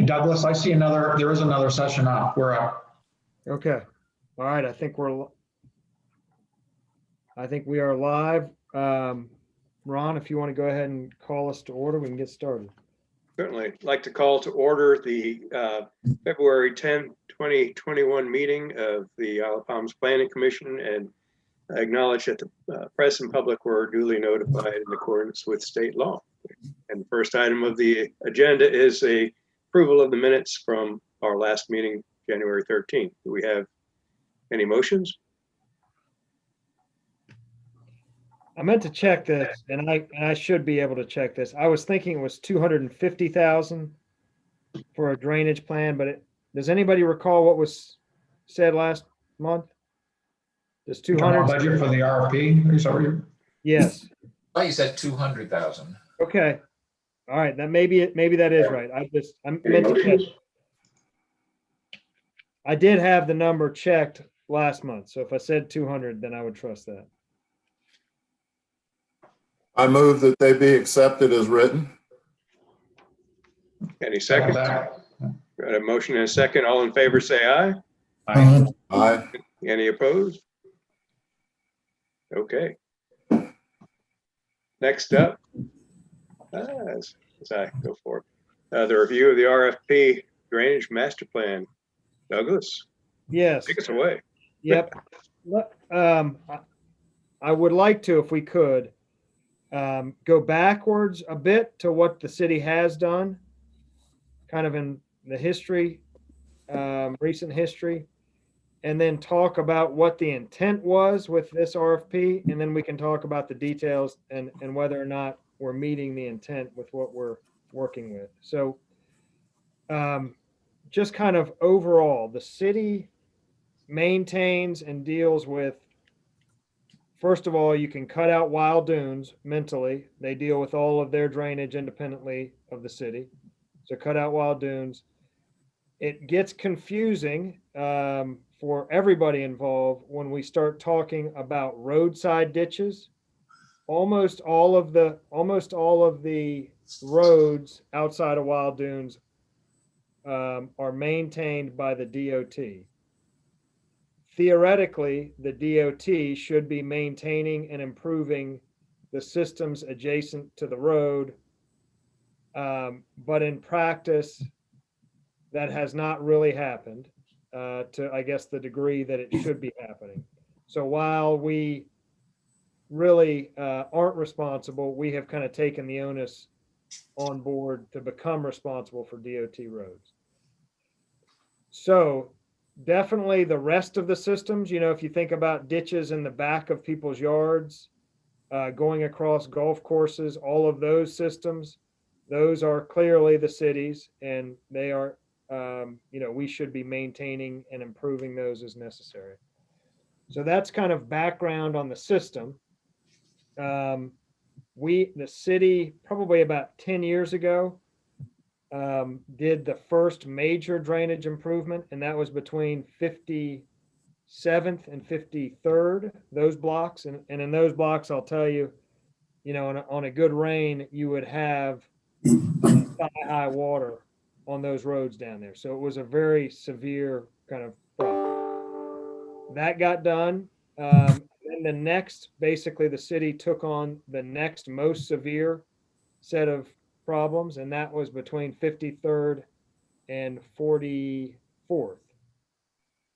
Douglas, I see there is another session up. We're up. Okay. All right. I think we are live. Ron, if you want to go ahead and call us to order, we can get started. Certainly. I'd like to call to order the February 10, 2021 meeting of the Isle of Palms Planning Commission, and I acknowledge that the press and public were duly notified in accordance with state law. And the first item of the agenda is a approval of the minutes from our last meeting, January 13th. Do we have any motions? I meant to check this, and I should be able to check this. I was thinking it was 250,000 for a drainage plan, but does anybody recall what was said last month? Does 200 budget for the RFP? Is that what you're... Yes. I thought you said 200,000. Okay. All right. That maybe that is right. I meant to check. I did have the number checked last month, so if I said 200, then I would trust that. I move that they be accepted as written. Any second? Got a motion and a second. All in favor, say aye. Aye. Aye. Any opposed? Okay. Next up, as I go for it, the review of the RFP drainage master plan. Douglas? Yes. Take us away. Yep. I would like to, if we could, go backwards a bit to what the city has done, kind of in the history, recent history, and then talk about what the intent was with this RFP, and then we can talk about the details and whether or not we're meeting the intent with what we're working with. So just kind of overall, the city maintains and deals with, first of all, you can cut out wild dunes mentally. They deal with all of their drainage independently of the city. So cut out wild dunes. It gets confusing for everybody involved when we start talking about roadside ditches. Almost all of the roads outside of wild dunes are maintained by the DOT. Theoretically, the DOT should be maintaining and improving the systems adjacent to the road. But in practice, that has not really happened to, I guess, the degree that it should be happening. So while we really aren't responsible, we have kind of taken the onus on board to become responsible for DOT roads. So definitely the rest of the systems, if you think about ditches in the back of people's yards, going across golf courses, all of those systems, those are clearly the cities, and they are, we should be maintaining and improving those as necessary. So that's kind of background on the system. The city, probably about 10 years ago, did the first major drainage improvement, and that was between 57th and 53rd, those blocks. And in those blocks, I'll tell you, on a good rain, you would have thigh-high water on those roads down there. So it was a very severe kind of problem. That got done. Then the next, basically the city took on the next most severe set of problems, and that was between 53rd and 44th.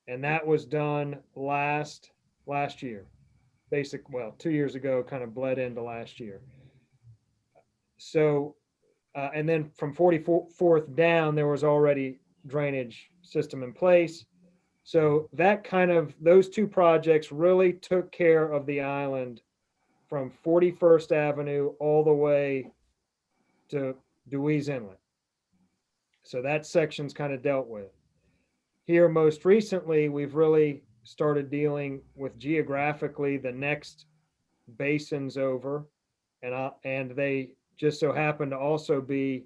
And that was done last year. 2 years ago, kind of bled into last year. So, and then from 44th down, there was already drainage system in place. So that those two projects really took care of the island from 41st Avenue all the way to Dewey's Inlet. So that section's kind of dealt with. Here, most recently, we've really started dealing with geographically the next basins over, and they just so happen to also be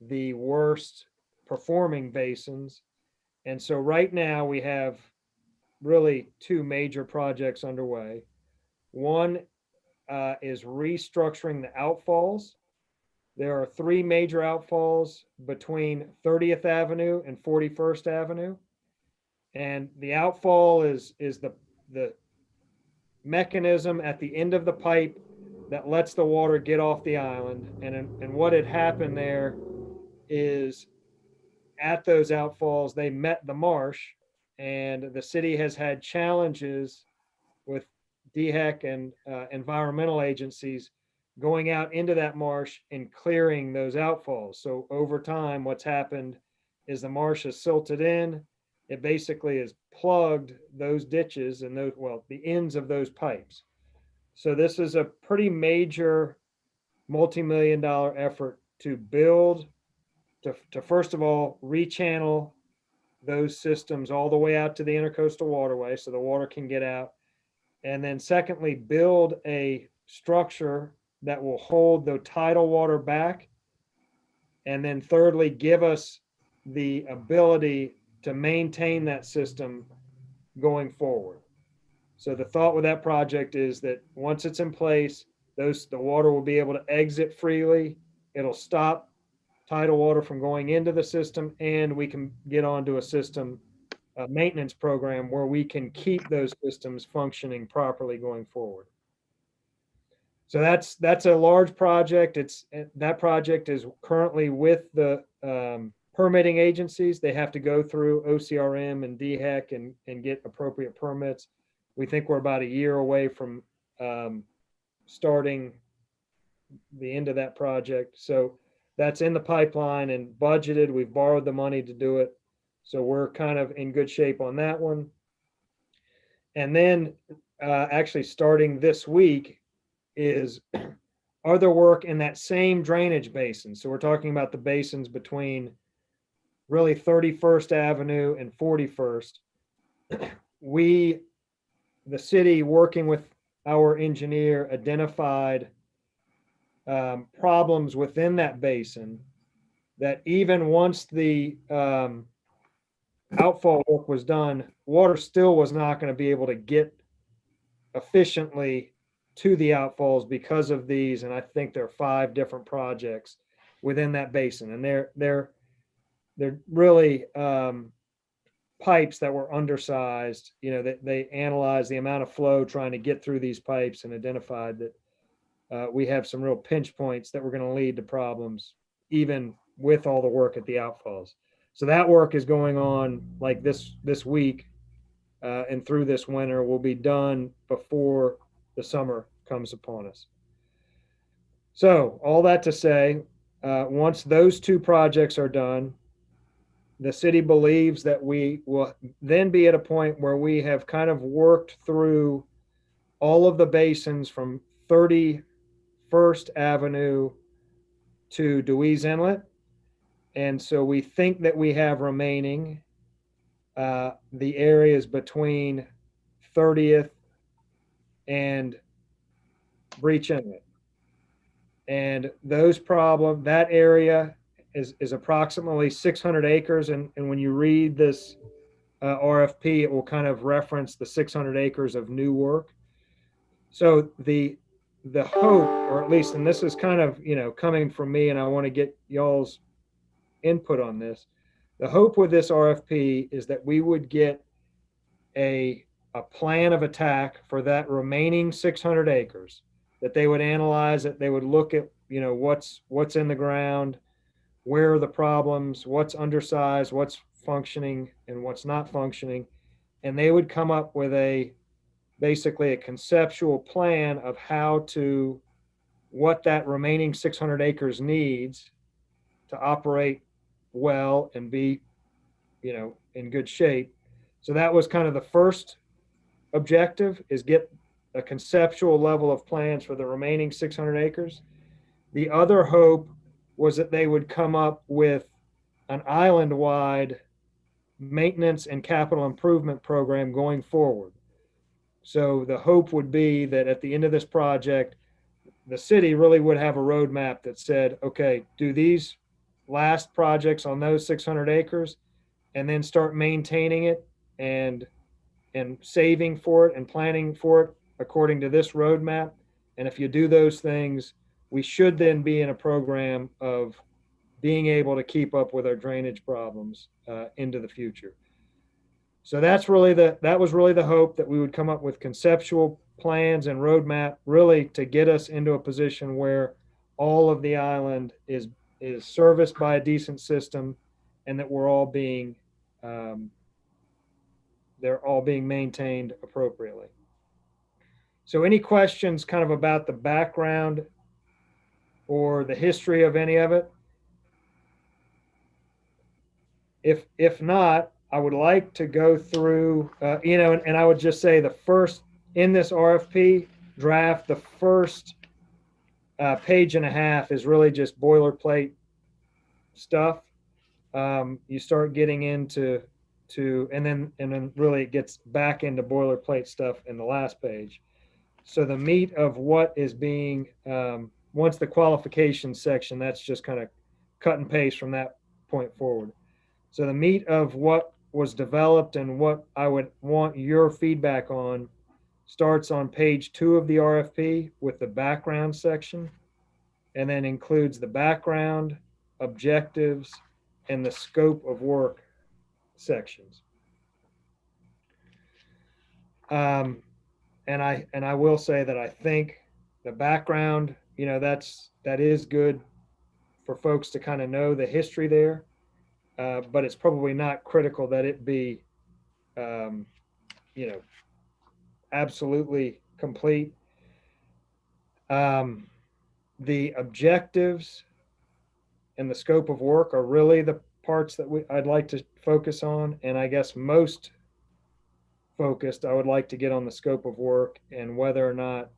the worst performing basins. And so right now we have really two major projects underway. One is restructuring the outfalls. There are three major outfalls between 30th Avenue and 41st Avenue. And the outfall is the mechanism at the end of the pipe that lets the water get off the island. And what had happened there is at those outfalls, they met the marsh, and the city has had challenges with DHEC and environmental agencies going out into that marsh and clearing those outfalls. So over time, what's happened is the marsh is silted in. It basically has plugged those ditches and those, well, the ends of those pipes. So this is a pretty major multi-million-dollar effort to build, to first of all, rechannel those systems all the way out to the intercoastal waterway so the water can get out. And then secondly, build a structure that will hold the tidal water back. And then thirdly, give us the ability to maintain that system going forward. So the thought with that project is that once it's in place, the water will be able to exit freely. It'll stop tidal water from going into the system, and we can get onto a system maintenance program where we can keep those systems functioning properly going forward. So that's a large project. That project is currently with the permitting agencies. They have to go through OCRM and DHEC and get appropriate permits. We think we're about a year away from starting the end of that project. So that's in the pipeline and budgeted. We've borrowed the money to do it. So we're kind of in good shape on that one. And then actually starting this week is other work in that same drainage basin. So we're talking about the basins between really 31st Avenue and 41st. The city, working with our engineer, identified problems within that basin that even once the outfall work was done, water still was not going to be able to get efficiently to the outfalls because of these. And I think there are 5 different projects within that basin, and they're really pipes that were undersized. You know, they analyzed the amount of flow trying to get through these pipes and identified that we have some real pinch points that were going to lead to problems, even with all the work at the outfalls. So that work is going on like this week and through this winter. Will be done before the summer comes upon us. So all that to say, once those 2 projects are done, the city believes that we will then be at a point where we have kind of worked through all of the basins from 31st Avenue to Dewey's Inlet. And so we think that we have remaining the areas between 30th and Breach Inlet. And that area is approximately 600 acres. And when you read this RFP, it will kind of reference the 600 acres of new work. So the hope, or at least, and this is kind of, coming from me, and I want to get y'all's input on this. The hope with this RFP is that we would get a plan of attack for that remaining 600 acres, that they would analyze it. They would look at, what's in the ground, where are the problems, what's undersized, what's functioning and what's not functioning. And they would come up with basically a conceptual plan of what that remaining 600 acres needs to operate well and be, in good shape. So that was kind of the first objective, is get a conceptual level of plans for the remaining 600 acres. The other hope was that they would come up with an island-wide maintenance and capital improvement program going forward. So the hope would be that at the end of this project, the city really would have a roadmap that said, okay, do these last projects on those 600 acres and then start maintaining it and saving for it and planning for it according to this roadmap. And if you do those things, we should then be in a program of being able to keep up with our drainage problems into the future. So that was really the hope, that we would come up with conceptual plans and roadmap really to get us into a position where all of the island is serviced by a decent system, and that we're all being they're all being maintained appropriately. So any questions kind of about the background or the history of any of it? If not, I would like to go through, and I would just say the first, in this RFP draft, the first page and a half is really just boilerplate stuff. You start getting into, and then really it gets back into boilerplate stuff in the last page. So the meat of what is being, once the qualifications section, that's just kind of cut and paste from that point forward. So the meat of what was developed and what I would want your feedback on starts on page 2 of the RFP with the background section, and then includes the background, objectives, and the scope of work sections. And I will say that I think the background, that is good for folks to kind of know the history there. But it's probably not critical that it be, absolutely complete. The objectives and the scope of work are really the parts that I'd like to focus on. And I guess most focused, I would like to get on the scope of work and whether or not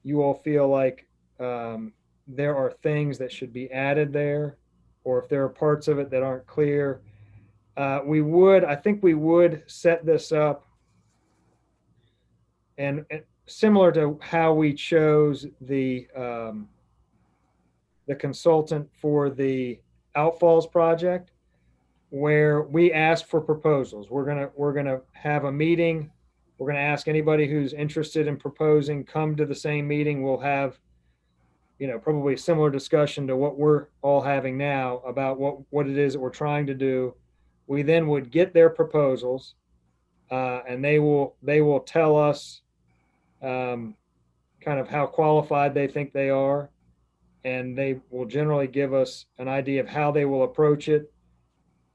you all feel like there are things that should be added there, or if there are parts of it that aren't clear. I think we would set this up and similar to how we chose the consultant for the Outfalls project, where we asked for proposals. We're gonna have a meeting. We're gonna ask anybody who's interested in proposing, come to the same meeting. We'll have, probably a similar discussion to what we're all having now about what it is that we're trying to do. We then would get their proposals, and they will tell us kind of how qualified they think they are, and they will generally give us an idea of how they will approach it.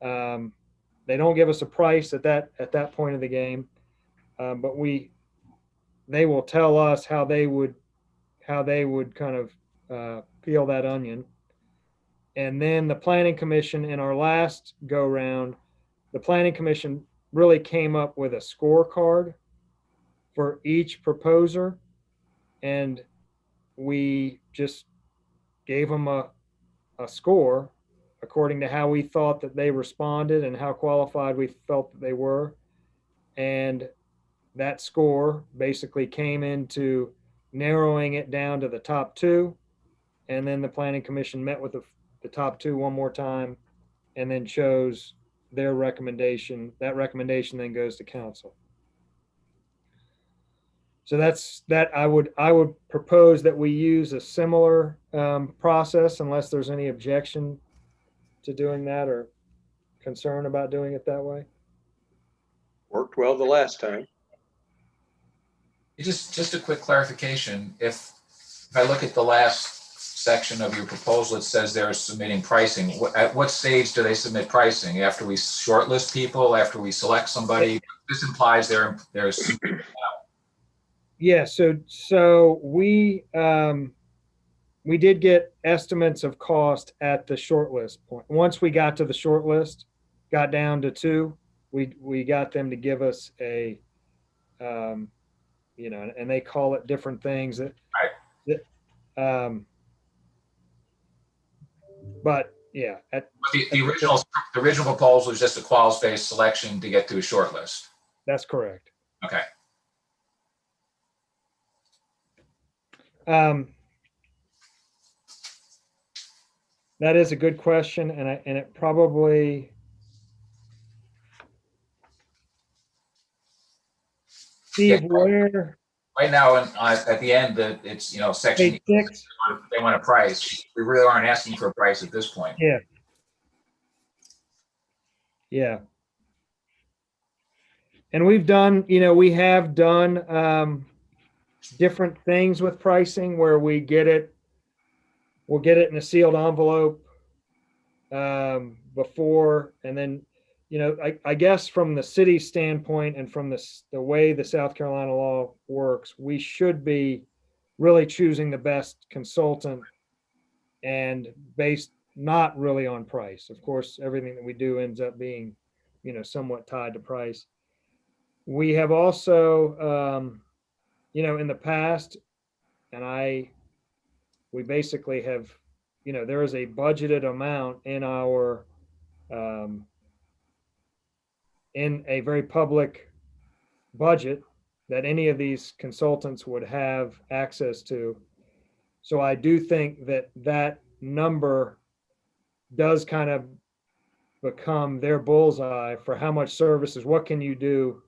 They don't give us a price at that point of the game, but they will tell us how they would kind of peel that onion. And then the Planning Commission, in our last go round, the Planning Commission really came up with a scorecard for each proposer, and we just gave them a score according to how we thought that they responded and how qualified we felt that they were. And that score basically came into narrowing it down to the top 2. And then the Planning Commission met with the top 2 one more time and then chose their recommendation. That recommendation then goes to council. So I would propose that we use a similar process, unless there's any objection to doing that or concern about doing it that way. Worked well the last time. Just a quick clarification. If I look at the last section of your proposal, it says they're submitting pricing. At what stage do they submit pricing? After we shortlist people, after we select somebody? This implies there's Yeah, so we did get estimates of cost at the shortlist point. Once we got to the shortlist, got down to 2, we got them to give us a, and they call it different things. But yeah, the original proposal is just a quals-based selection to get to a shortlist. That's correct. Okay. That is a good question, and it probably, Steve, Yeah, right now, at the end, that it's, section, Page 6. they want a price. We really aren't asking for a price at this point. Yeah. Yeah. And we've done, we have done different things with pricing where we'll get it in a sealed envelope before, and then, I guess from the city standpoint and from the way the South Carolina law works, we should be really choosing the best consultant and based not really on price. Of course, everything that we do ends up being, somewhat tied to price. We have also, in the past, and we basically have, there is a budgeted amount in our, in a very public budget that any of these consultants would have access to. So I do think that number does kind of become their bullseye for how much services, what can you do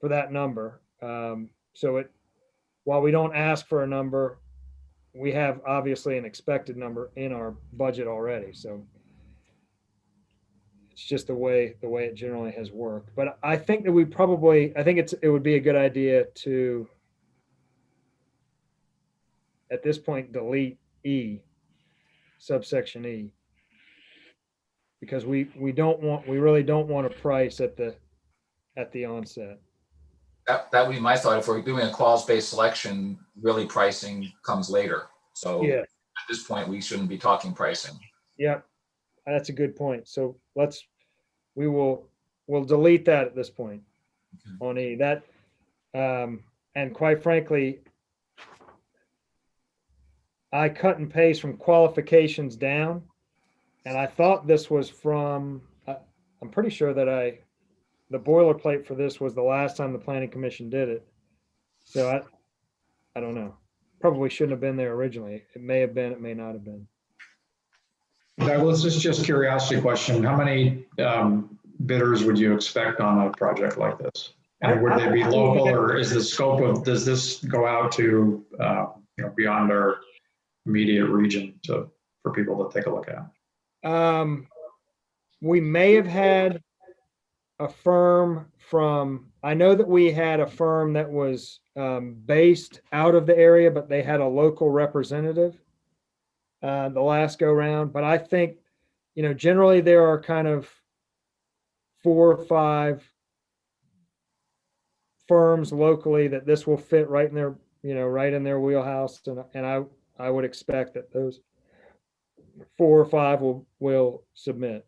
for that number? While we don't ask for a number, we have obviously an expected number in our budget already. So it's just the way it generally has worked. But I think that I think it would be a good idea to, at this point, delete E, subsection E, because we really don't want a price at the onset. That would be my thought. If we're doing a clause-based selection, really pricing comes later. So Yeah. at this point, we shouldn't be talking pricing. Yeah, that's a good point. So we'll delete that at this point on E. That, and quite frankly, I cut and paste from qualifications down, and I thought this was from, I'm pretty sure that the boilerplate for this was the last time the planning commission did it. So I don't know. Probably shouldn't have been there originally. It may have been, it may not have been. Douglas, this is just curiosity question. How many bidders would you expect on a project like this? And would they be local, or is the scope of, does this go out to, beyond our immediate region for people to take a look at? We may have had a firm I know that we had a firm that was based out of the area, but they had a local representative the last go round. But I think, generally there are kind of 4 or 5 firms locally that this will fit right in their, right in their wheelhouse. And I would expect that those 4 or 5 will submit.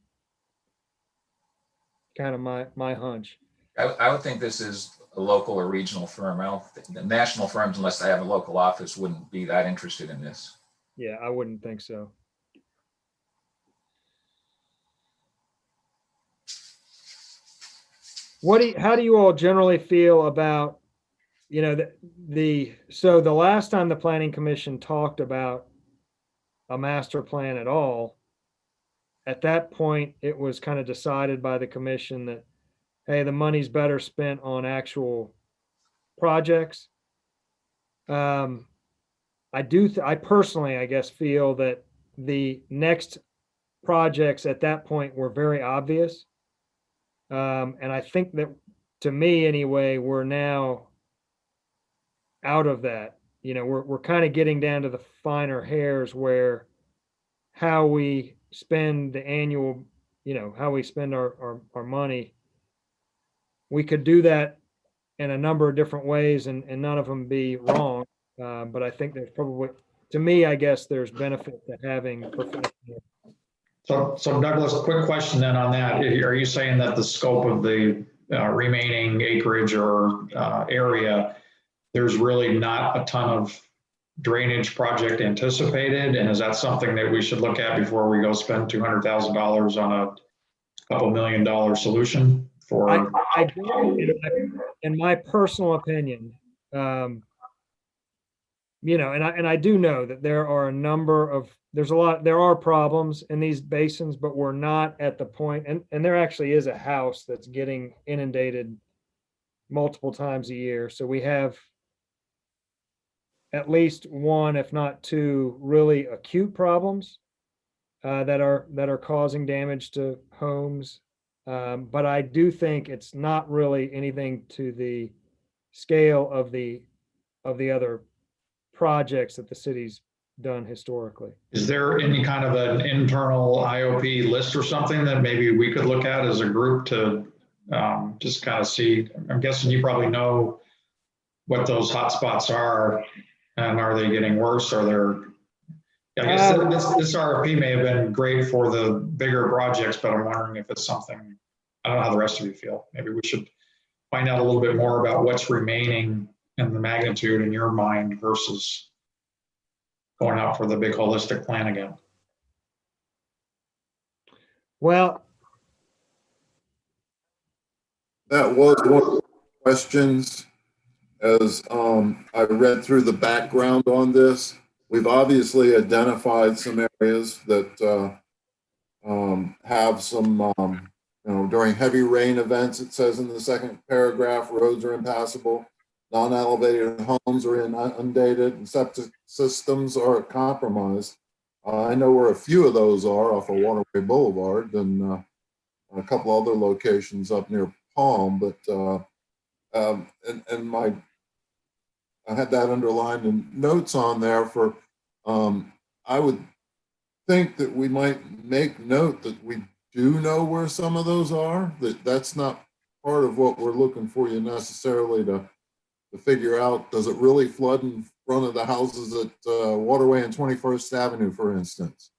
Kind of my hunch. I would think this is a local or regional firm. I don't think the national firms, unless they have a local office, wouldn't be that interested in this. Yeah, I wouldn't think so. How do you all generally feel about, so the last time the planning commission talked about a master plan at all, at that point, it was kind of decided by the commission that, hey, the money's better spent on actual projects. I personally, I guess, feel that the next projects at that point were very obvious. And I think that, to me anyway, we're now out of that. We're kind of getting down to the finer hairs where how we spend the annual, how we spend our money. We could do that in a number of different ways and none of them be wrong. But I think there's probably, to me, I guess there's benefit to having professional. So Douglas, quick question then on that. Are you saying that the scope of the remaining acreage or area, there's really not a ton of drainage project anticipated? And is that something that we should look at before we go spend $200,000 on a couple $1 million solution for? I do, in my personal opinion, and I do know that there are a number of, there are problems in these basins, but we're not at the point, and there actually is a house that's getting inundated multiple times a year. So we have at least one, if not two, really acute problems that are causing damage to homes. But I do think it's not really anything to the scale of the other projects that the city's done historically. Is there any kind of an internal IOP list or something that maybe we could look at as a group to just kind of see? I'm guessing you probably know what those hotspots are, and are they getting worse? Are there? I guess this RFP may have been great for the bigger projects, but I'm wondering if it's something. I don't know how the rest of you feel. Maybe we should find out a little bit more about what's remaining and the magnitude in your mind versus going out for the big holistic plan again. Well, That was one of the questions as I read through the background on this. We've obviously identified some areas that have some, during heavy rain events, it says in the second paragraph, roads are impassable, non-elevated homes are inundated, and septic systems are compromised. I know where a few of those are off of Waterway Boulevard and a couple other locations up near Palm, but I had that underlined in notes on there for, I would think that we might make note that we do know where some of those are, that's not part of what we're looking for you necessarily to figure out. Does it really flood in front of the houses at Waterway and 21st Avenue, for instance?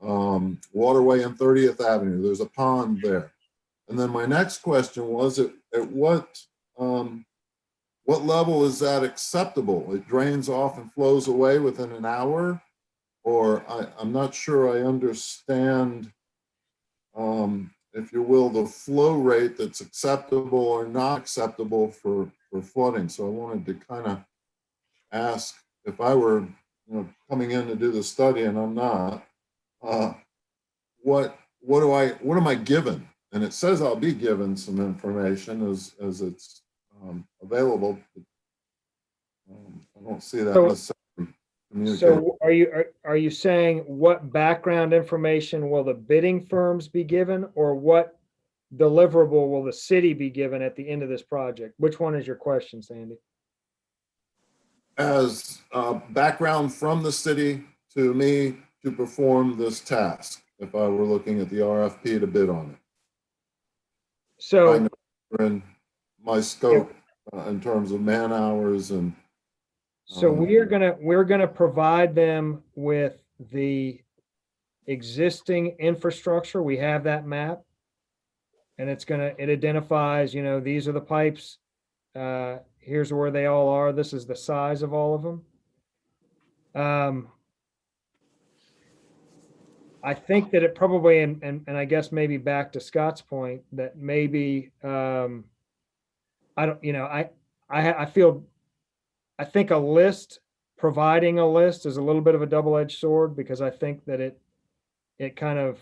Waterway and 30th Avenue, there's a pond there. And then my next question was, at what level is that acceptable? It drains off and flows away within an hour? Or I'm not sure I understand, if you will, the flow rate that's acceptable or not acceptable for flooding. So I wanted to kind of ask, if I were coming in to do the study and I'm not, what am I given? And it says I'll be given some information as it's available. I don't see that necessarily communicated. so are you saying what background information will the bidding firms be given, or what deliverable will the city be given at the end of this project? Which one is your question, Sandy? As background from the city to me to perform this task, if I were looking at the RFP to bid on it. So in my scope in terms of man hours and. So we're gonna provide them with the existing infrastructure. We have that map. And it identifies, these are the pipes. Here's where they all are. This is the size of all of them. I think that it probably, and I guess maybe back to Scott's point, that maybe, I think providing a list is a little bit of a double-edged sword, because I think that it kind of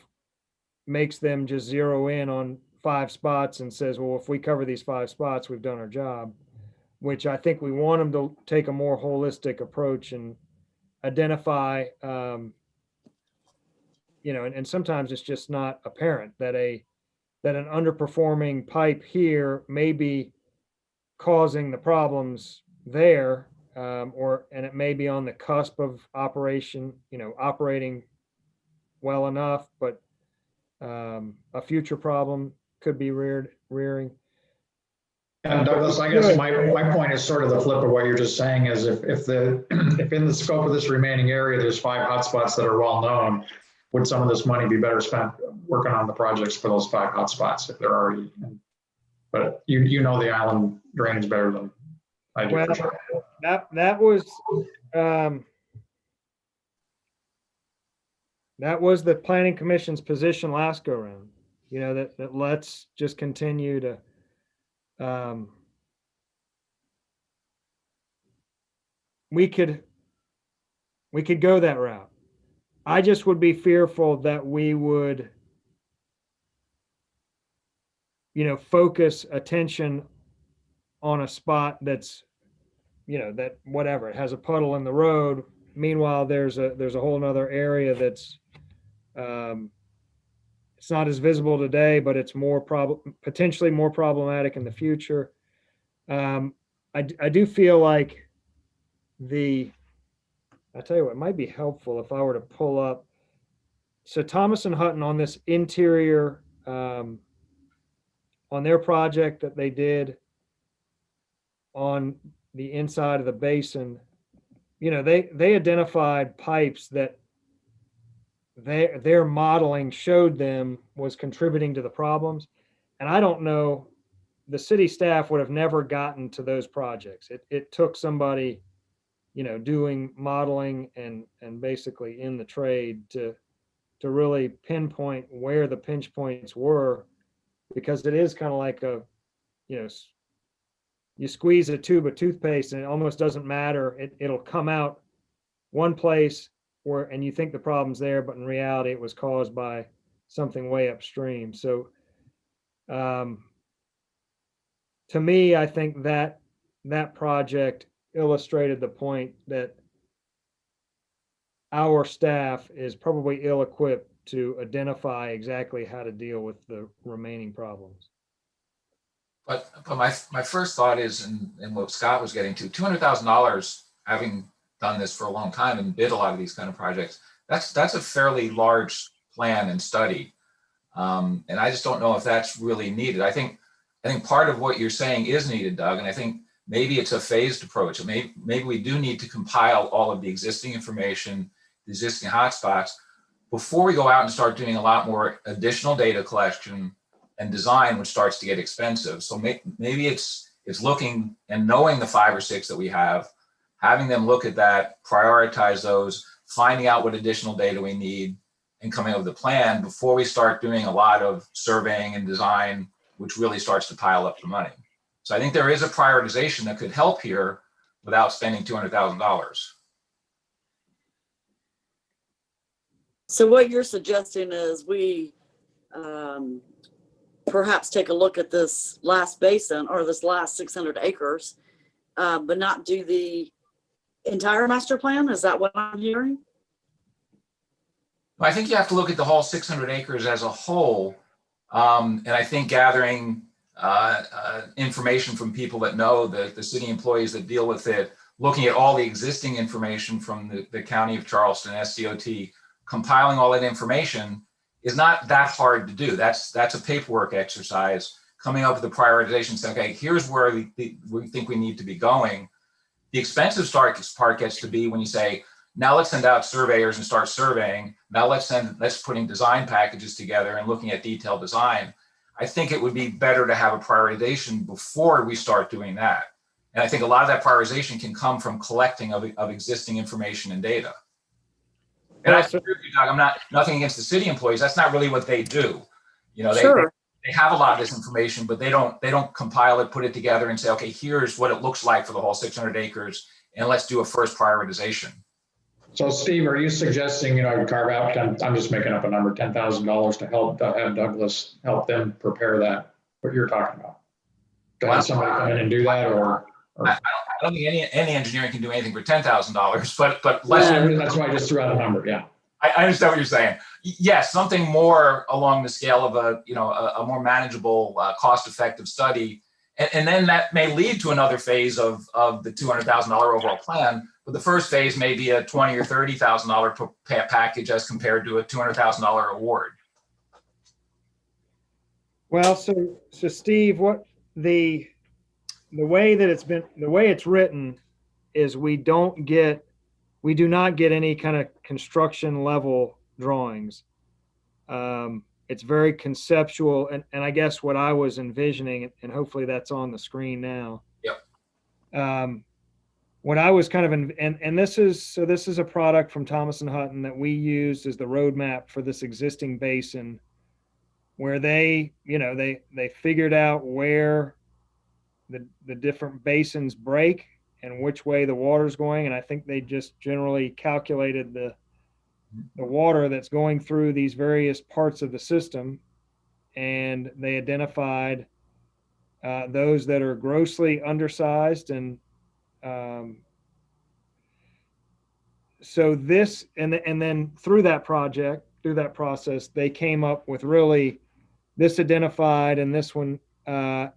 makes them just zero in on 5 spots and says, well, if we cover these 5 spots, we've done our job, which I think we want them to take a more holistic approach and identify, and sometimes it's just not apparent that an underperforming pipe here may be causing the problems there, and it may be on the cusp of operation, operating well enough, but a future problem could be rearing. And Douglas, I guess my point is sort of the flip of what you're just saying is if in the scope of this remaining area, there's 5 hotspots that are well known, would some of this money be better spent working on the projects for those 5 hotspots if they're already in? But you know the island drainage better than I do. Well, for sure. That was the planning commission's position last go round, that let's just continue to, we could go that route. I just would be fearful that we would, focus attention on a spot that's that whatever, it has a puddle in the road. Meanwhile, there's a whole nother area that's, it's not as visible today, but it's potentially more problematic in the future. I do feel like I tell you what, it might be helpful if I were to pull up. So Thomas and Hutton on this interior, on their project that they did on the inside of the basin, they identified pipes that their modeling showed them was contributing to the problems. And I don't know, the city staff would have never gotten to those projects. It took somebody, doing modeling and basically in the trade to really pinpoint where the pinch points were, because it is kind of like you squeeze a tube of toothpaste and it almost doesn't matter. It'll come out one place and you think the problem's there, but in reality it was caused by something way upstream. So to me, I think that project illustrated the point that our staff is probably ill-equipped to identify exactly how to deal with the remaining problems. But my first thought is, and what Scott was getting to, $200,000, having done this for a long time and bid a lot of these kind of projects, that's a fairly large plan and study. And I just don't know if that's really needed. I think part of what you're saying is needed, Doug, and I think maybe it's a phased approach. Maybe we do need to compile all of the existing information, the existing hotspots, before we go out and start doing a lot more additional data collection and design, which starts to get expensive. So maybe it's looking and knowing the 5 or 6 that we have, having them look at that, prioritize those, finding out what additional data we need, and coming up with a plan before we start doing a lot of surveying and design, which really starts to pile up the money. So I think there is a prioritization that could help here without spending $200,000. So what you're suggesting is we perhaps take a look at this last basin or this last 600 acres, but not do the entire master plan? Is that what I'm hearing? I think you have to look at the whole 600 acres as a whole. And I think gathering information from people that know the city employees that deal with it, looking at all the existing information from the County of Charleston, SCOT, compiling all that information is not that hard to do. That's a paperwork exercise, coming up with a prioritization, saying, okay, here's where we think we need to be going. The expensive part gets to be when you say, now let's send out surveyors and start surveying. Now let's putting design packages together and looking at detailed design. I think it would be better to have a prioritization before we start doing that. And I think a lot of that prioritization can come from collecting of existing information and data. And I agree with you, Doug, I'm nothing against the city employees. That's not really what they do. Sure. They have a lot of this information, but they don't compile it, put it together and say, okay, here's what it looks like for the whole 600 acres. And let's do a first prioritization. So Steve, are you suggesting, carve out, I'm just making up a number, $10,000 to help have Douglas help them prepare that, what you're talking about? To have somebody come in and do that, or? I don't think any engineering can do anything for $10,000, but less. That's why I just threw out a number. Yeah. I understand what you're saying. Yes, something more along the scale of a more manageable, cost-effective study, and then that may lead to another phase of the $200,000 overall plan. But the first phase may be a $20,000 or $30,000 package as compared to a $200,000 award. Well, so Steve, what the way it's written is we do not get any kind of construction level drawings. It's very conceptual, and I guess what I was envisioning, and hopefully that's on the screen now. Yep. What I was kind of and this is a product from Thomas and Hutton that we used as the roadmap for this existing basin, where they figured out where the different basins break and which way the water's going, and I think they just generally calculated the water that's going through these various parts of the system, and they identified those that are grossly undersized and So this, and then through that process, they came up with really this identified, and this one, I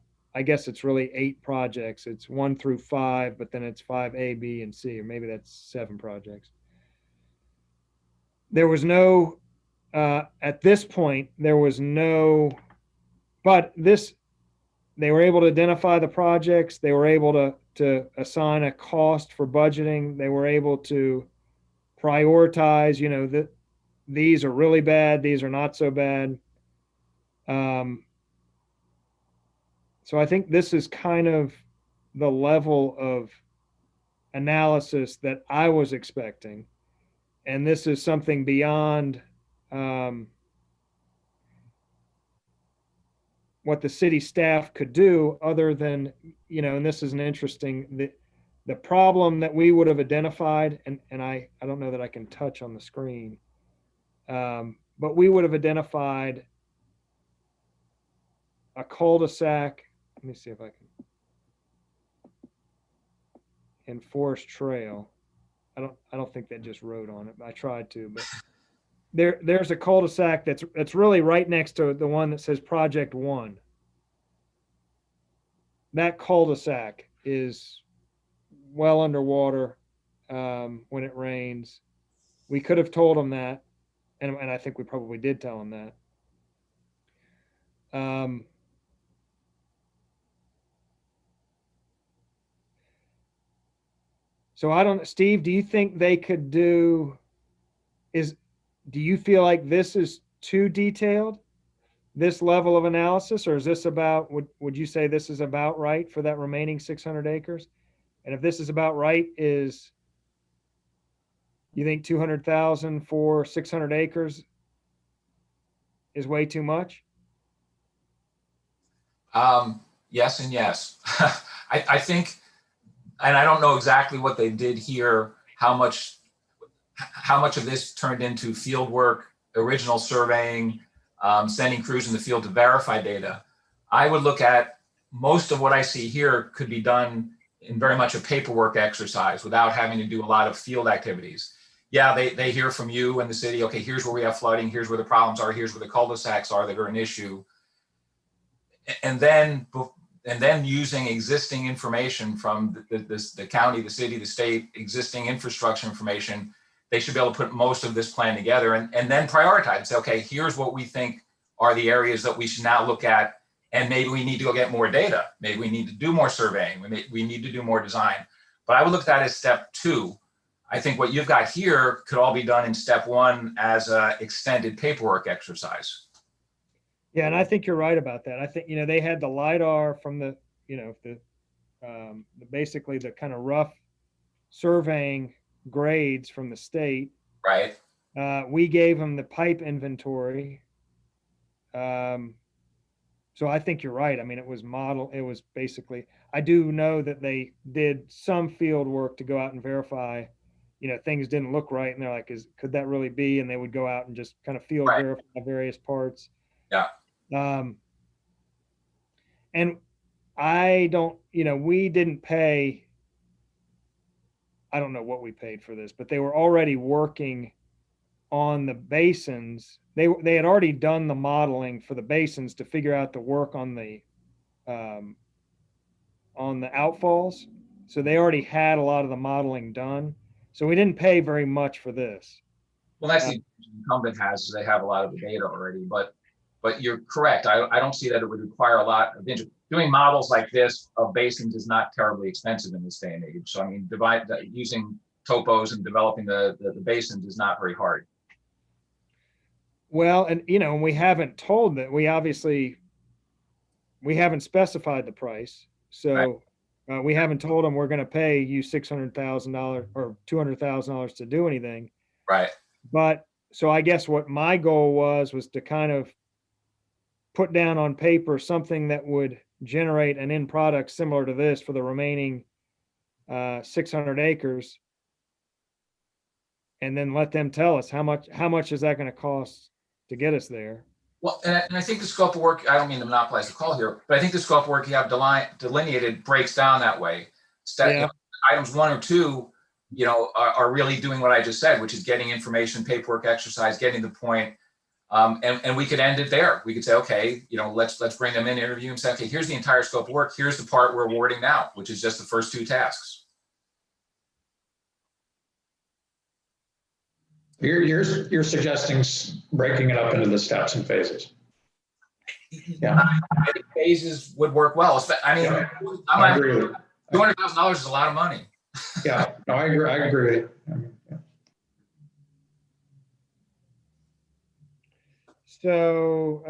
guess it's really 8 projects. It's 1 through 5, but then it's 5A, B, and C, or maybe that's 7 projects. There was no, at this point, there was no, but this, they were able to identify the projects. They were able to assign a cost for budgeting. They were able to prioritize, you know, that these are really bad, these are not so bad. So I think this is kind of the level of analysis that I was expecting. And this is something beyond what the city staff could do, other than, you know, and this is an interesting, the problem that we would have identified, and I don't know that I can touch on the screen, but we would have identified a cul-de-sac. Let me see if I can. In Forest Trail. I don't think that just wrote on it. I tried to, but there's a cul-de-sac that's really right next to the one that says Project 1. That cul-de-sac is well underwater when it rains. We could have told them that, and I think we probably did tell them that. So I don't, Steve, do you think they could do, do you feel like this is too detailed, this level of analysis, or is this about, would you say this is about right for that remaining 600 acres? And if this is about right, is, you think 200,000 for 600 acres is way too much? Yes and yes. I think, and I don't know exactly what they did here, how much of this turned into field work, original surveying, sending crews in the field to verify data. I would look at most of what I see here could be done in very much a paperwork exercise without having to do a lot of field activities. Yeah, they hear from you and the city, okay, here's where we have flooding, here's where the problems are, here's where the cul-de-sacs are that are an issue. And then using existing information from the county, the city, the state, existing infrastructure information, they should be able to put most of this plan together and then prioritize and say, okay, here's what we think are the areas that we should now look at. And maybe we need to go get more data. Maybe we need to do more surveying. We need to do more design. But I would look at that as step 2. I think what you've got here could all be done in step 1 as an extended paperwork exercise. Yeah, and I think you're right about that. I think, you know, they had the LiDAR from the, you know, basically the kind of rough surveying grades from the state. Right. We gave them the pipe inventory. So I think you're right. I mean, it was basically, I do know that they did some field work to go out and verify, you know, things didn't look right. And they're like, could that really be? And they would go out and just kind of field verify various parts. Yeah. And I don't, you know, we didn't pay, I don't know what we paid for this, but they were already working on the basins. They had already done the modeling for the basins to figure out the work on the outfalls. So they already had a lot of the modeling done. So we didn't pay very much for this. Well, that's the incumbent has, so they have a lot of the data already, but you're correct. I don't see that it would require a lot of doing models like this of basins is not terribly expensive in this day and age. So I mean, using topos and developing the basins is not very hard. Well, and you know, we haven't told that we haven't specified the price. So we haven't told them we're going to pay you $600,000 or $200,000 to do anything. Right. But so I guess what my goal was to kind of put down on paper something that would generate an end product similar to this for the remaining 600 acres. And then let them tell us how much is that going to cost to get us there. Well, and I think the scope of work, I don't mean to monopolize the call here, but I think the scope of work you have delineated breaks down that way. items 1 or 2, are really doing what I just said, which is getting information, paperwork exercise, getting the point. And we could end it there. We could say, okay, let's bring them in, interview and say, okay, here's the entire scope of work. Here's the part we're awarding now, which is just the first 2 tasks. You're suggesting breaking it up into the steps and phases. Yeah. I think phases would work well. I mean, Yeah. I agree with you. $200,000 is a lot of money. Yeah, no, I agree with you. Yeah. So,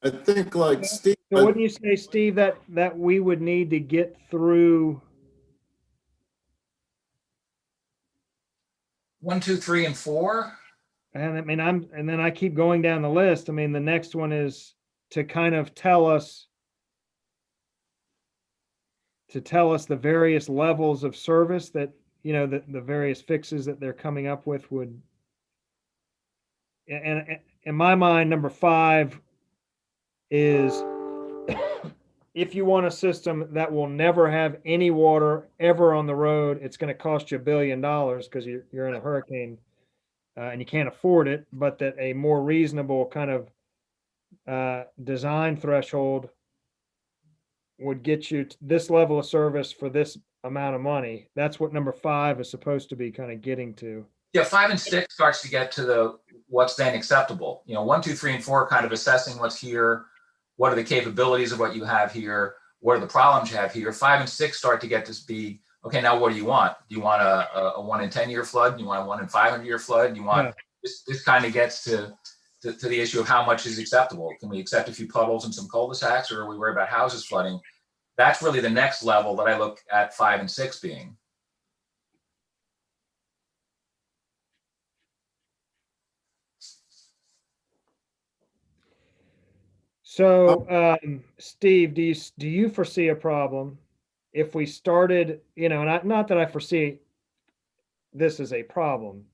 I think like Steve, so wouldn't you say, Steve, that we would need to get through 1, 2, 3, and 4. And I mean, and then I keep going down the list. I mean, the next one is to kind of tell us the various levels of service that, the various fixes that they're coming up with would. And in my mind, number 5 is if you want a system that will never have any water ever on the road, it's going to cost you $1 billion because you're in a hurricane. And you can't afford it, but that a more reasonable kind of design threshold would get you to this level of service for this amount of money. That's what number 5 is supposed to be kind of getting to. Yeah, 5 and 6 starts to get to what's then acceptable. 1, 2, 3, and 4 kind of assessing what's here. What are the capabilities of what you have here? What are the problems you have here? 5 and 6 start to get to be, okay, now what do you want? Do you want a 1 in 10 year flood? Do you want a 1 in 500 year flood? Do you want this kind of gets to the issue of how much is acceptable. Can we accept a few puddles and some cul-de-sacs, or are we worried about houses flooding? That's really the next level that I look at 5 and 6 being. So, Steve, do you foresee a problem if we started, not that I foresee this is a problem,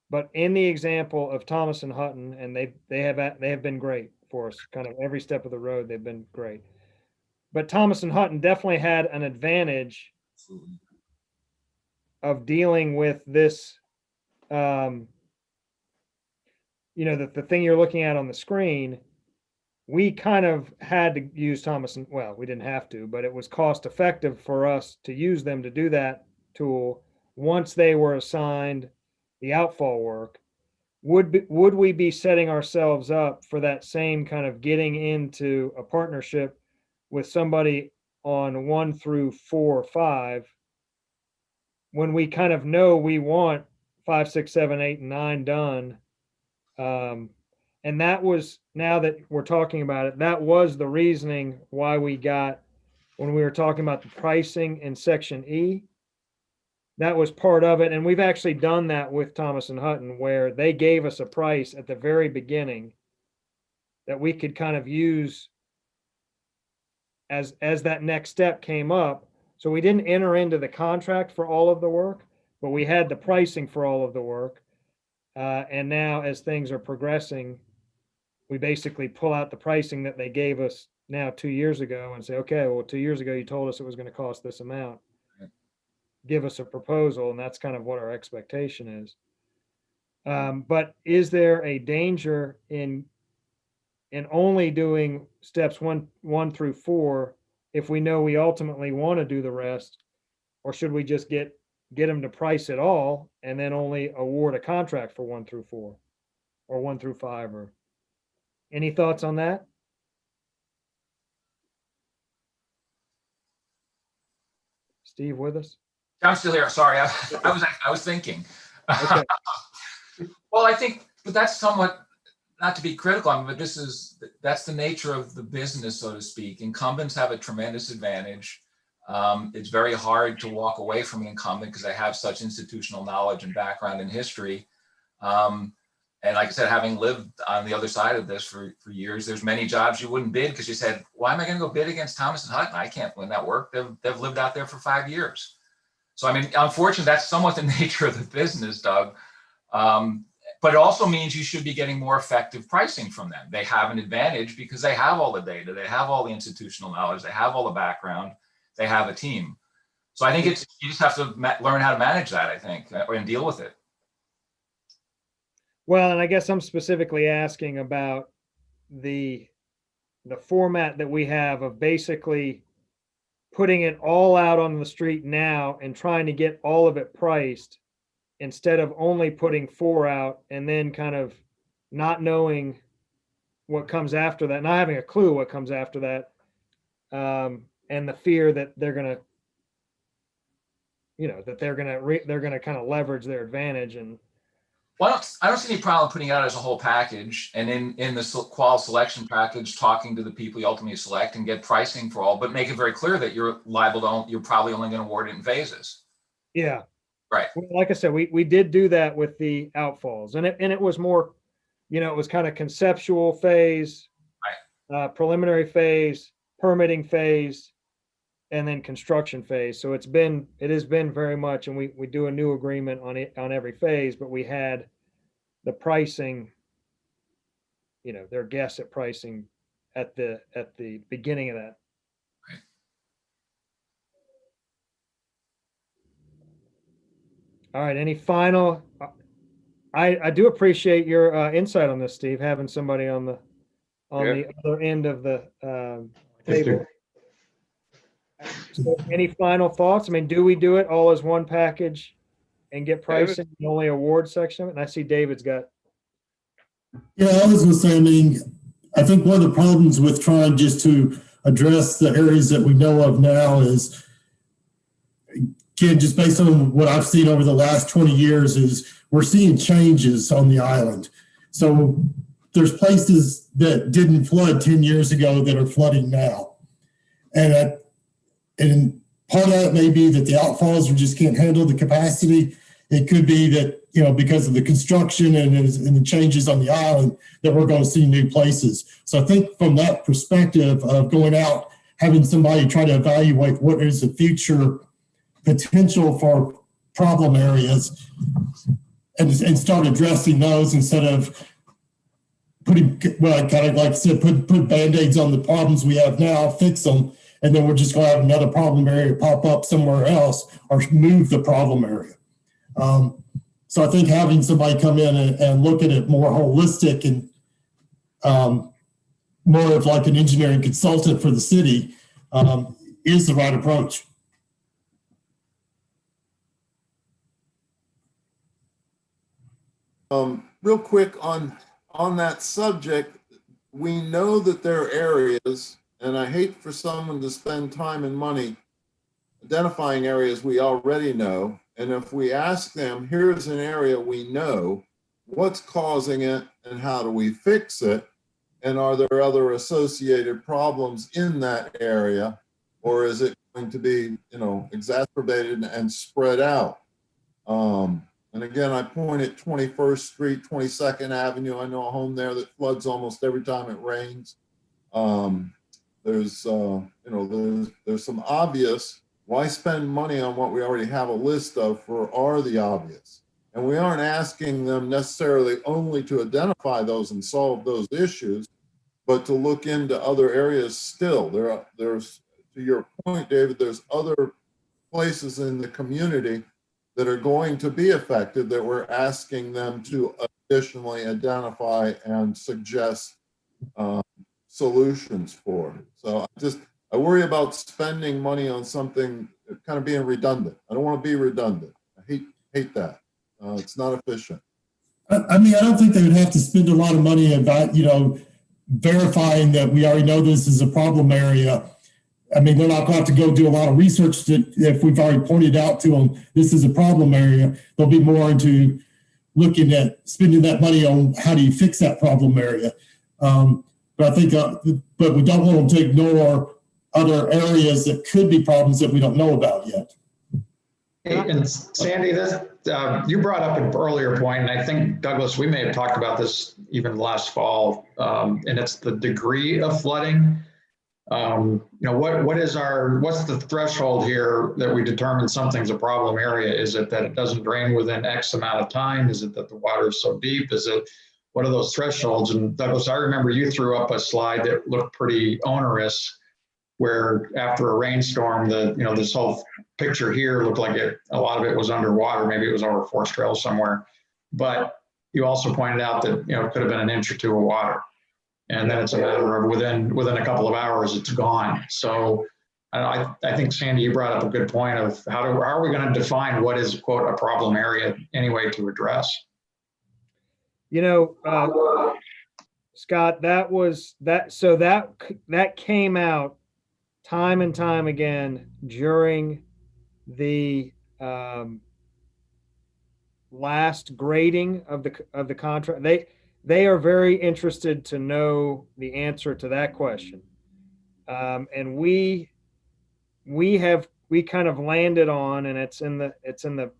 but in the example of Thomas and Hutton, and they have been great for us, kind of every step of the road, they've been great. But Thomas and Hutton definitely had an advantage of dealing with this, the thing you're looking at on the screen. We kind of had to use Thomas and, well, we didn't have to, but it was cost effective for us to use them to do that tool once they were assigned the outfall work. Would we be setting ourselves up for that same kind of getting into a partnership with somebody on 1 through 4 or 5 when we kind of know we want 5, 6, 7, 8, and 9 done? And that was, now that we're talking about it, that was the reasoning why we got, when we were talking about the pricing in section E, that was part of it. And we've actually done that with Thomas and Hutton, where they gave us a price at the very beginning that we could kind of use as that next step came up. So we didn't enter into the contract for all of the work, but we had the pricing for all of the work. And now as things are progressing, we basically pull out the pricing that they gave us now 2 years ago and say, okay, well, 2 years ago, you told us it was going to cost this amount. Give us a proposal. And that's kind of what our expectation is. But is there a danger in only doing steps 1 through 4 if we know we ultimately want to do the rest? Or should we just get them to price it all and then only award a contract for 1 through 4 or 1 through 5? Or any thoughts on that? Steve, with us? I'm still here. Sorry, I was thinking. Okay. Well, I think, but that's somewhat, not to be critical, but that's the nature of the business, so to speak. Incumbents have a tremendous advantage. It's very hard to walk away from an incumbent because they have such institutional knowledge and background and history. And like I said, having lived on the other side of this for years, there's many jobs you wouldn't bid because you said, why am I going to go bid against Thomas and Hutton? I can't win that work. They've lived out there for 5 years. So, I mean, unfortunately, that's somewhat the nature of the business, Doug. But it also means you should be getting more effective pricing from them. They have an advantage because they have all the data, they have all the institutional knowledge, they have all the background, they have a team. So I think you just have to learn how to manage that, I think, and deal with it. Well, and I guess I'm specifically asking about the format that we have of basically putting it all out on the street now and trying to get all of it priced instead of only putting 4 out and then kind of not knowing what comes after that, not having a clue what comes after that, and the fear that they're gonna, that they're gonna kind of leverage their advantage. And Well, I don't see any problem putting it out as a whole package, and in the qual selection package, talking to the people you ultimately select and get pricing for all, but make it very clear that you're liable to, you're probably only going to award it in phases. yeah, Right. well, like I said, we did do that with the outfalls, and it was more, it was kind of conceptual phase, preliminary phase, permitting phase, and then construction phase. So it has been very much, and we do a new agreement on every phase, but we had the pricing, their guess at pricing at the beginning of that. Right. All right. Any final? I do appreciate your insight on this, Steve, having somebody on the other end of the table. So any final thoughts? I mean, do we do it all as one package and get pricing and only award section of it? And I see David's got. Yeah, I was going to say, I mean, I think one of the problems with trying just to address the areas that we know of now is, again, just based on what I've seen over the last 20 years, is we're seeing changes on the island. So there's places that didn't flood 10 years ago that are flooding now. And part of that may be that the outfalls just can't handle the capacity. It could be that, because of the construction and the changes on the island, that we're going to see new places. So I think from that perspective of going out, having somebody try to evaluate what is the future potential for problem areas and start addressing those instead of putting, well, kind of like I said, put Band-Aids on the problems we have now, fix them, and then we're just going to have another problem area pop up somewhere else or move the problem area. So I think having somebody come in and look at it more holistic and more of like an engineering consultant for the city is the right approach. Real quick on that subject, we know that there are areas, and I hate for someone to spend time and money identifying areas we already know. And if we ask them, here's an area we know, what's causing it and how do we fix it? And are there other associated problems in that area? Or is it going to be, exacerbated and spread out? And again, I point at 21st Street, 22nd Avenue. I know a home there that floods almost every time it rains. There's some obvious. Why spend money on what we already have a list of are the obvious? And we aren't asking them necessarily only to identify those and solve those issues, but to look into other areas still. There's, to your point, David, there's other places in the community that are going to be affected that we're asking them to additionally identify and suggest solutions for. So I worry about spending money on something kind of being redundant. I don't want to be redundant. I hate that. It's not efficient. I mean, I don't think they would have to spend a lot of money about, verifying that we already know this is a problem area. I mean, they're not going to have to go do a lot of research if we've already pointed out to them this is a problem area. They'll be more into looking at spending that money on how do you fix that problem area. But I think, but we don't want them to ignore other areas that could be problems that we don't know about yet. Hey, and Sandy, you brought up an earlier point, and I think, Douglas, we may have talked about this even last fall, and it's the degree of flooding. what's the threshold here that we determine something's a problem area? Is it that it doesn't drain within X amount of time? Is it that the water is so deep? What are those thresholds? And Douglas, I remember you threw up a slide that looked pretty onerous, where after a rainstorm, this whole picture here looked like a lot of it was underwater. Maybe it was over Forest Trail somewhere. But you also pointed out that, it could have been an inch or two of water. And then it's a matter of within a couple of hours, it's gone. So I think, Sandy, you brought up a good point of how are we going to define what is, quote, a problem area anyway to address? Scott, that came out time and time again during the last grading of the contract. They are very interested to know the answer to that question. And we kind of landed on, and it's in the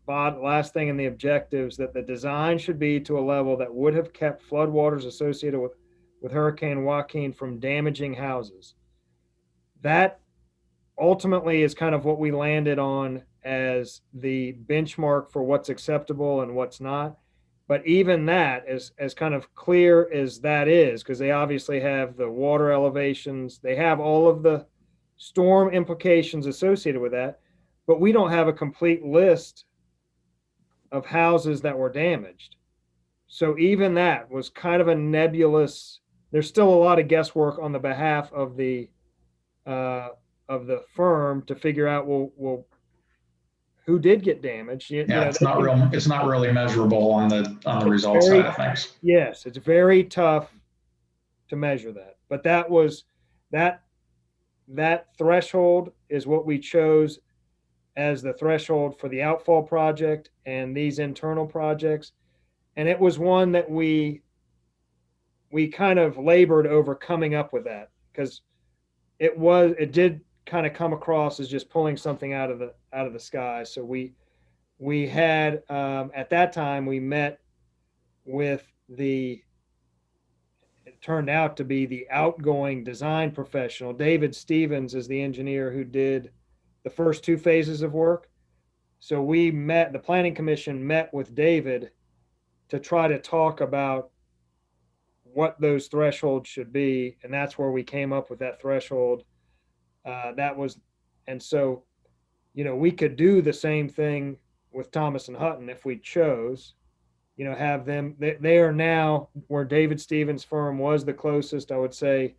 last thing in the objectives, that the design should be to a level that would have kept floodwaters associated with Hurricane Joaquin from damaging houses. That ultimately is kind of what we landed on as the benchmark for what's acceptable and what's not. But even that, as kind of clear as that is, because they obviously have the water elevations, they have all of the storm implications associated with that, but we don't have a complete list of houses that were damaged. So even that was kind of a nebulous. There's still a lot of guesswork on the behalf of the firm to figure out, well, who did get damaged? It's not really measurable on the results side of things. Yes, it's very tough to measure that. But that threshold is what we chose as the threshold for the outfall project and these internal projects. And it was one that we kind of labored over coming up with that, because it did kind of come across as just pulling something out of the sky. So we had at that time we met with it turned out to be the outgoing design professional. David Stevens is the engineer who did the first two phases of work. So the planning commission met with David to try to talk about what those thresholds should be. And that's where we came up with that threshold. So, we could do the same thing with Thomas and Hutton if we chose, have them, they are now where David Stevens' firm was the closest. I would say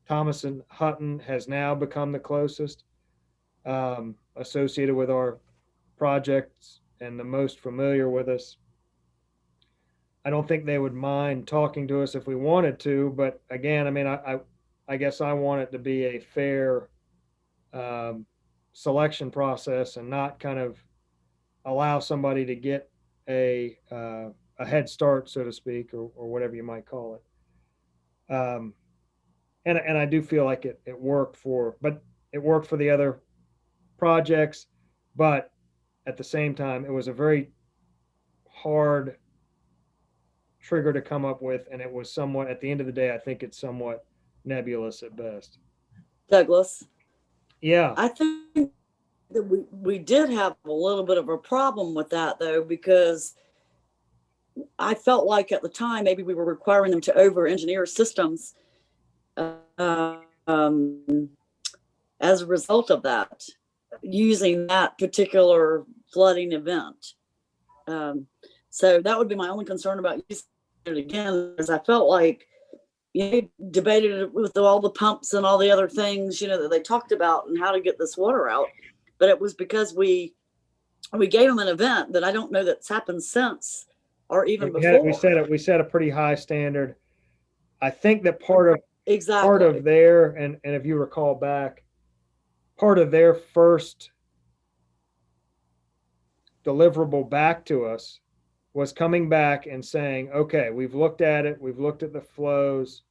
Thomas and Hutton has now become the closest associated with our projects and the most familiar with us. I don't think they would mind talking to us if we wanted to, but again, I guess I want it to be a fair selection process and not kind of allow somebody to get a head start, so to speak, or whatever you might call it. And I do feel like it worked for the other projects, but at the same time, it was a very hard trigger to come up with, and it was somewhat, at the end of the day, I think it's somewhat nebulous at best. Douglas? Yeah. I think that we did have a little bit of a problem with that, though, because I felt like at the time maybe we were requiring them to over-engineer systems as a result of that, using that particular flooding event. So that would be my only concern about using it again, is I felt like debated it with all the pumps and all the other things, that they talked about and how to get this water out. But it was because we gave them an event that I don't know that's happened since or even before. We set a pretty high standard. I think that part of exactly their, and if you recall back, part of their first deliverable back to us was coming back and saying, okay, we've looked at it. We've looked at the flows.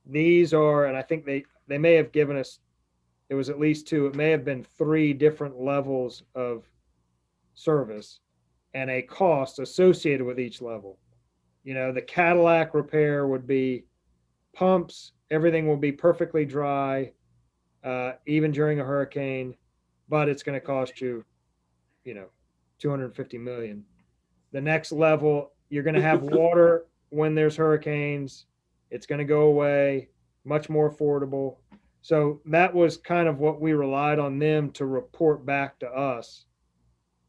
These are, and I think they may have given us, it was at least two, it may have been 3 different levels of service and a cost associated with each level. The Cadillac repair would be pumps, everything will be perfectly dry. even during a hurricane, but it's going to cost you, 250 million. The next level, you're going to have water when there's hurricanes. It's going to go away, much more affordable. So that was kind of what we relied on them to report back to us,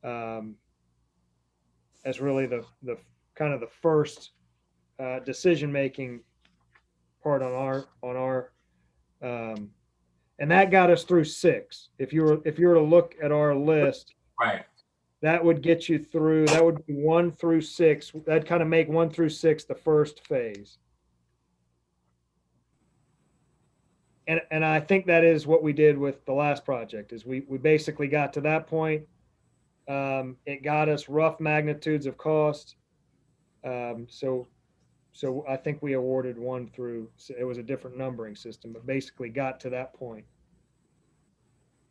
as really the kind of the first decision-making part on our and that got us through 6. If you were to look at our list, Right. that would get you through, that would be 1 through 6. That'd kind of make 1 through 6 the first phase. And I think that is what we did with the last project, is we basically got to that point. It got us rough magnitudes of cost. So I think we awarded 1 through, it was a different numbering system, but basically got to that point.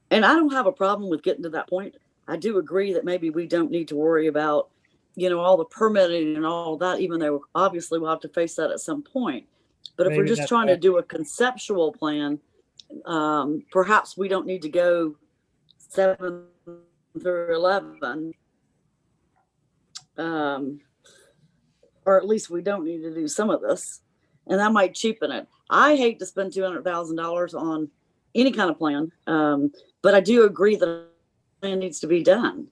And I don't have a problem with getting to that point. I do agree that maybe we don't need to worry about, all the permitting and all that, even though obviously we'll have to face that at some point. But if we're Maybe just that's trying to right. do a conceptual plan, perhaps we don't need to go 7 through 11. Or at least we don't need to do some of this. And that might cheapen it. I hate to spend $200,000 on any kind of plan. But I do agree that a plan needs to be done.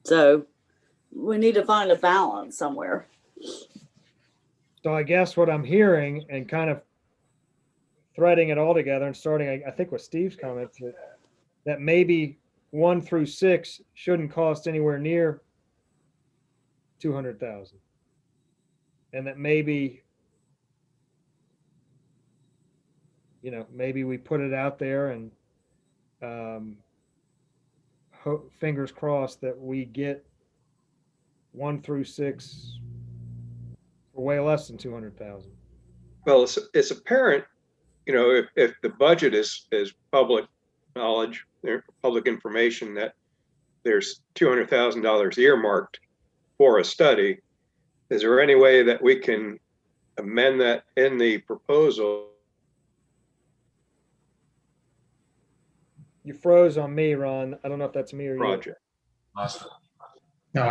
So we need to find a balance somewhere. So I guess what I'm hearing and kind of threading it all together and starting, I think with Steve's comments, that maybe 1 through 6 shouldn't cost anywhere near 200,000. And that maybe, maybe we put it out there and fingers crossed that we get 1 through 6 for way less than 200,000. Well, it's apparent, if the budget is public knowledge, public information, that there's $200,000 earmarked for a study. Is there any way that we can amend that in the proposal? You froze on me, Ron. I don't know if that's me or you. Project. Awesome. No,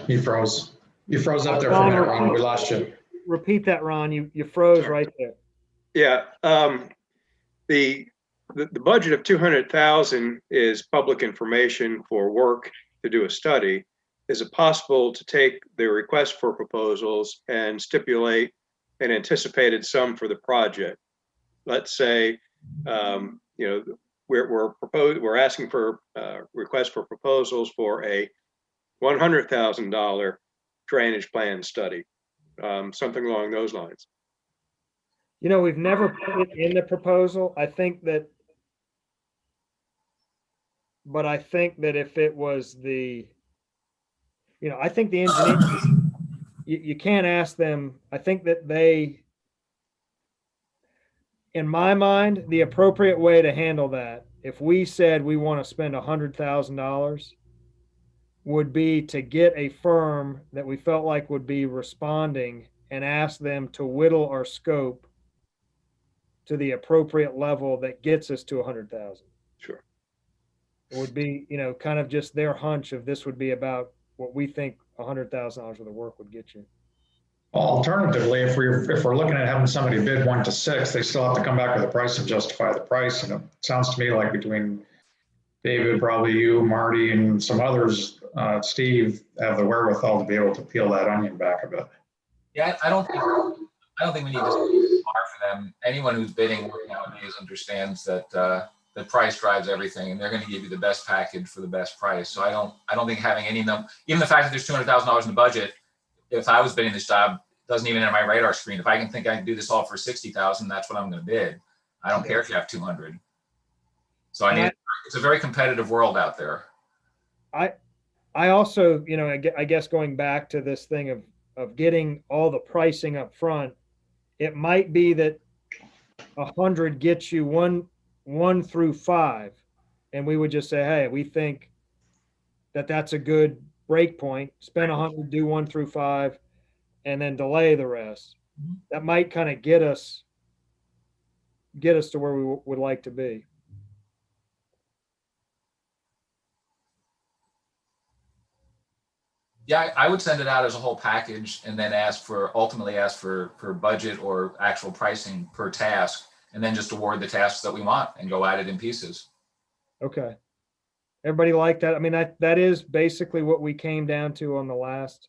you froze. You froze up there for a minute, Ron. We lost you. Repeat that, Ron. You froze right there. Yeah. The budget of 200,000 is public information for work to do a study. Is it possible to take the request for proposals and stipulate an anticipated sum for the project? Let's say, we're asking for requests for proposals for a $100,000 drainage plan study, something along those lines. We've never put it in the proposal. I think that if it was I think the engineers, you can't ask them. I think that in my mind, the appropriate way to handle that, if we said we want to spend $100,000, would be to get a firm that we felt like would be responding and ask them to whittle our scope to the appropriate level that gets us to 100,000. Sure. It would be, kind of just their hunch of this would be about what we think $100,000 worth of work would get you. Alternatively, if we're looking at having somebody bid 1 to 6, they still have to come back with a price and justify the price. And it sounds to me like between David, probably you, Marty, and some others, Steve, have the wherewithal to be able to peel that onion back a bit. Yeah, I don't think we need to set bar for them. Anyone who's bidding nowadays understands that the price drives everything, and they're going to give you the best package for the best price. So I don't think having any number, even the fact that there's $200,000 in the budget, if I was bidding this job, doesn't even enter my radar screen. If I can think I can do this all for 60,000, that's what I'm going to bid. I don't care if you have 200. So it's a very competitive world out there. I also, I guess going back to this thing of getting all the pricing up front, it might be that 100 gets you 1 through 5, and we would just say, hey, we think that that's a good break point. Spend 100, do 1 through 5, and then delay the rest. That might kind of get us get us to where we would like to be. Yeah, I would send it out as a whole package and then ultimately ask for budget or actual pricing per task, and then just award the tasks that we want and go at it in pieces. Okay. Everybody like that? I mean, that is basically what we came down to on the last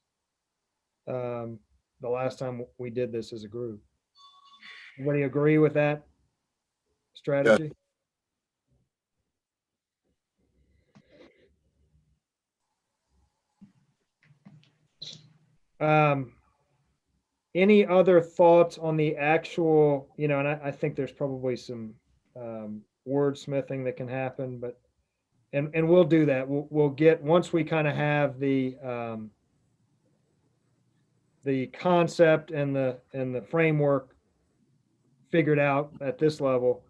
time we did this as a group. Everybody agree with that strategy? Any other thoughts on the actual, and I think there's probably some wordsmithing that can happen, but and we'll do that. We'll get, once we kind of have the concept and the framework figured out at this level,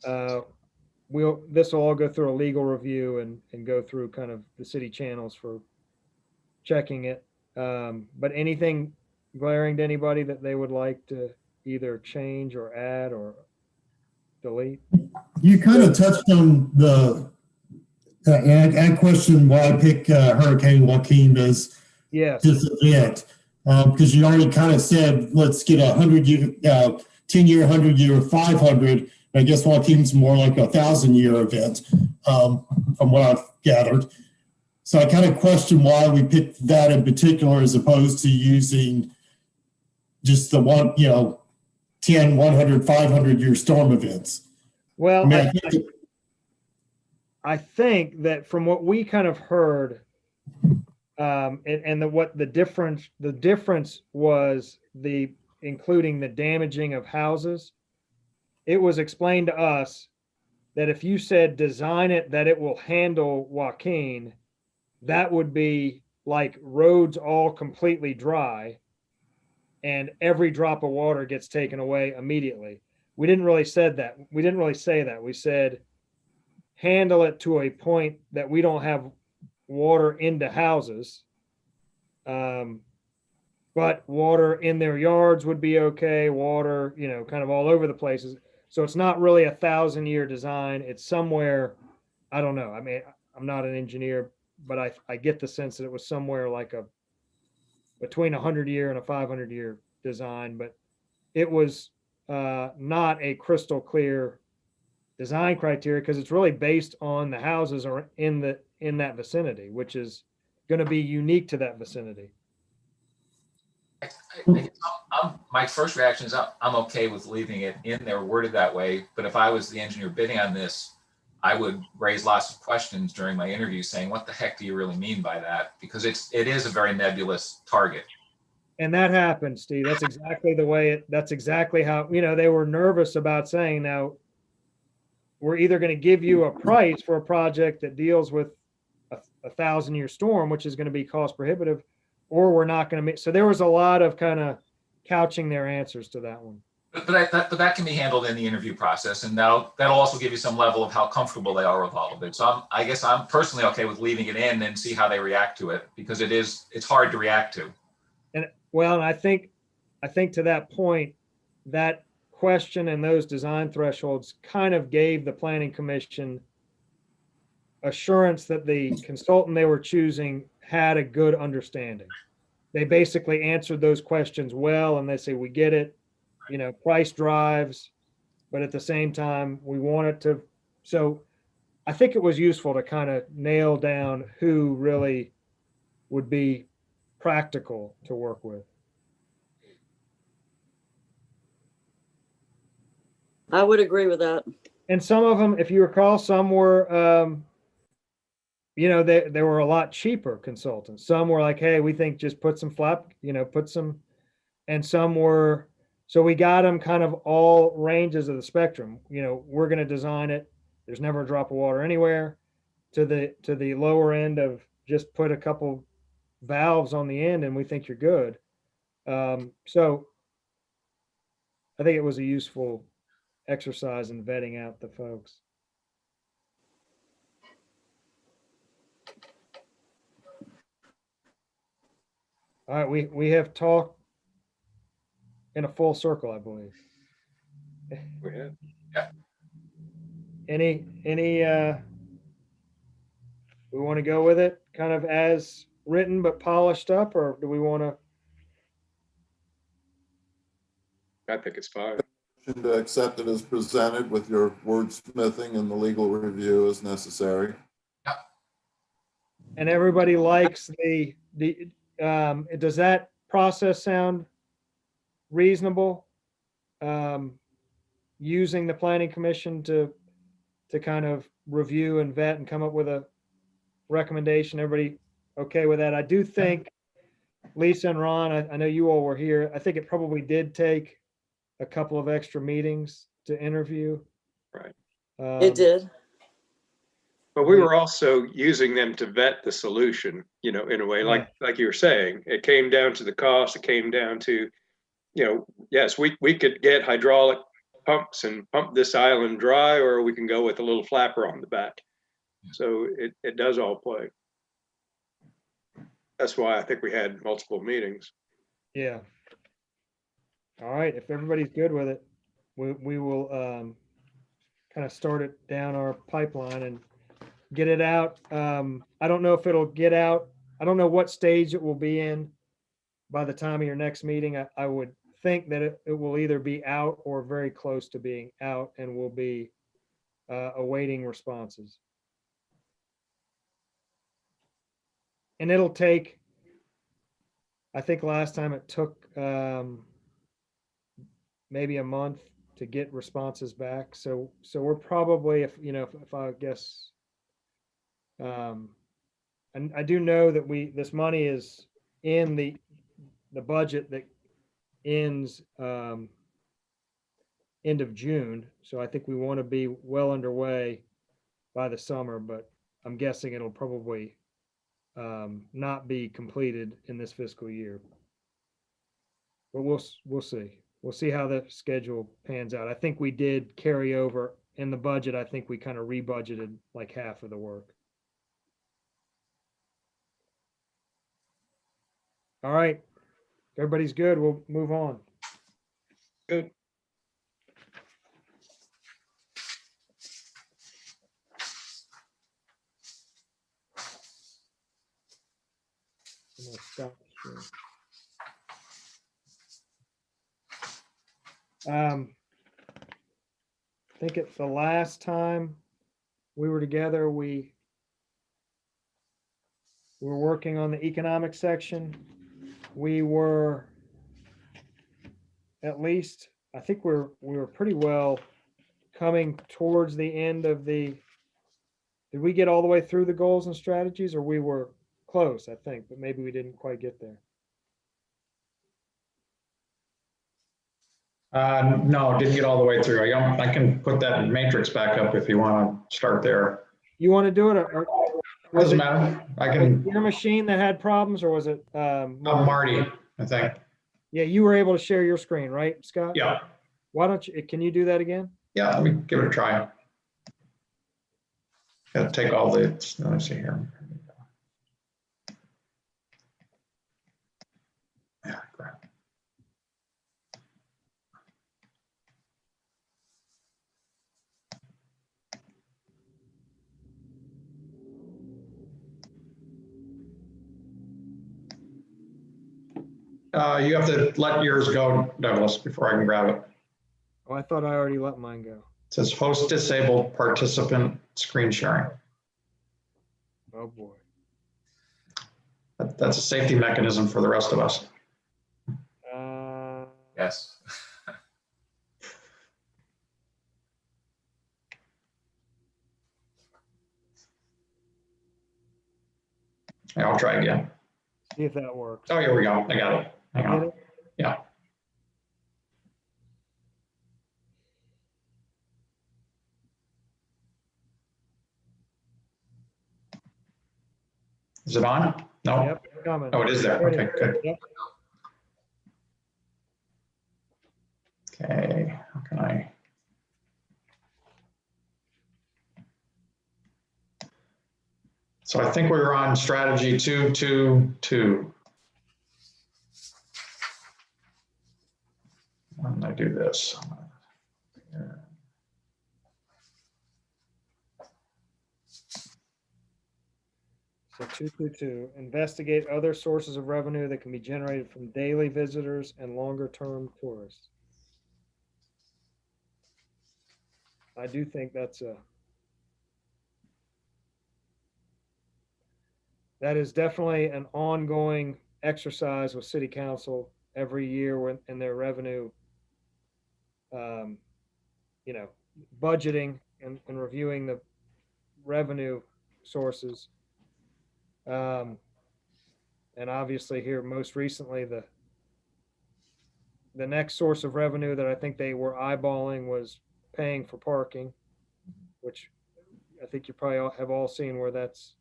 this will all go through a legal review and go through kind of the city channels for checking it. But anything glaring to anybody that they would like to either change or add or delete? You kind of touched on and I question why I pick Hurricane Joaquin as Yes. this event, because you already kind of said, let's get 100-year, 10-year, 100-year, 500. I guess Joaquin's more like 1,000-year event, from what I've gathered. So I kind of question why we picked that in particular as opposed to using just the 10, 100, 500-year storm events. Well, I I think that from what we kind of heard, what the difference was including the damaging of houses. It was explained to us that if you said design it that it will handle Joaquin, that would be like roads all completely dry and every drop of water gets taken away immediately. We didn't really say that. We said handle it to a point that we don't have water into houses. But water in their yards would be okay. Water, kind of all over the places. So it's not really 1,000-year design. It's somewhere, I don't know. I mean, I'm not an engineer, but I get the sense that it was somewhere like between 100-year and a 500-year design, but it was not a crystal clear design criteria because it's really based on the houses are in that vicinity, which is going to be unique to that vicinity. My first reaction is I'm okay with leaving it in there worded that way. But if I was the engineer bidding on this, I would raise lots of questions during my interview saying, what the heck do you really mean by that? Because it is a very nebulous target. And that happened, Steve. That's exactly how, they were nervous about saying, now we're either going to give you a price for a project that deals with a 1,000-year storm, which is going to be cost prohibitive, or we're not going to make. So there was a lot of kind of couching their answers to that one. But that can be handled in the interview process, and that'll also give you some level of how comfortable they are with all of it. So I guess I'm personally okay with leaving it in and see how they react to it, because it's hard to react to. And I think to that point, that question and those design thresholds kind of gave the Planning Commission assurance that the consultant they were choosing had a good understanding. They basically answered those questions well, and they say, we get it, price drives, but at the same time, we want it to. So I think it was useful to kind of nail down who really would be practical to work with. I would agree with that. And some of them, if you recall, some were, they were a lot cheaper consultants. Some were like, hey, we think just put some and some were, so we got them kind of all ranges of the spectrum. We're going to design it. There's never a drop of water anywhere, to the lower end of just put a couple valves on the end and we think you're good. So I think it was a useful exercise in vetting out the folks. All right, we have talked in a full circle, I believe. We have. Yeah. Any, we want to go with it kind of as written but polished up, or do we want to? I think it's fine. To accept it as presented with your wordsmithing and the legal review as necessary. And everybody likes does that process sound reasonable? Using the planning commission to kind of review and vet and come up with a recommendation. Everybody okay with that? I do think, Lisa and Ron, I know you all were here. I think it probably did take a couple of extra meetings to interview. Right. It did. But we were also using them to vet the solution, you know, in a way, like you were saying, it came down to the cost. It came down to, you know, yes, we could get hydraulic pumps and pump this island dry, or we can go with a little flapper on the back. So it does all play. That's why I think we had multiple meetings. Yeah. All right, if everybody's good with it, we will kind of start it down our pipeline and get it out. I don't know if it'll get out. I don't know what stage it will be in by the time of your next meeting. I would think that it will either be out or very close to being out, and will be awaiting responses. And it'll take, I think last time it took maybe a month to get responses back. So we're probably, if I guess, and I do know that this money is in the budget that ends end of June. So I think we want to be well underway by the summer, but I'm guessing it'll probably not be completed in this fiscal year. But we'll see. We'll see how the schedule pans out. I think we did carry over in the budget. I think we kind of rebudgeted like half of the work. All right. If everybody's good, we'll move on. Good. I'm gonna stop the stream. I think it's the last time we were together, we were working on the economic section. We were, at least, I think we were pretty well coming towards the end of did we get all the way through the goals and strategies, or we were close, I think, but maybe we didn't quite get there. No, didn't get all the way through. I can put that matrix back up if you want to start there. You want to do it, or was Doesn't it matter. I can. your machine that had problems, or was it? Marty, I think. Yeah, you were able to share your screen, right, Scott? Yeah. Why don't you, can you do that again? Yeah, let me give it a try. Gotta take all the, let me see here. Yeah, crap. You have to let yours go, Douglas, before I can grab it. Oh, I thought I already let mine go. It says host disabled participant screen sharing. Oh, boy. That's a safety mechanism for the rest of us. Yes. Yeah, I'll try again. See if that works. Oh, here we go. I got it. Hang Get on. it? Yeah. Is it on? No. Yep, coming. Oh, it is there. Okay, good. Yep. Okay, how can I? So I think we were on strategy 222. Why don't I do this? So 222, investigate other sources of revenue that can be generated from daily visitors and longer-term tourists. I do think that is definitely an ongoing exercise with city council every year when in their revenue, you know, budgeting and reviewing the revenue sources. And obviously here, most recently, the next source of revenue that I think they were eyeballing was paying for parking, which I think you probably have all seen where that's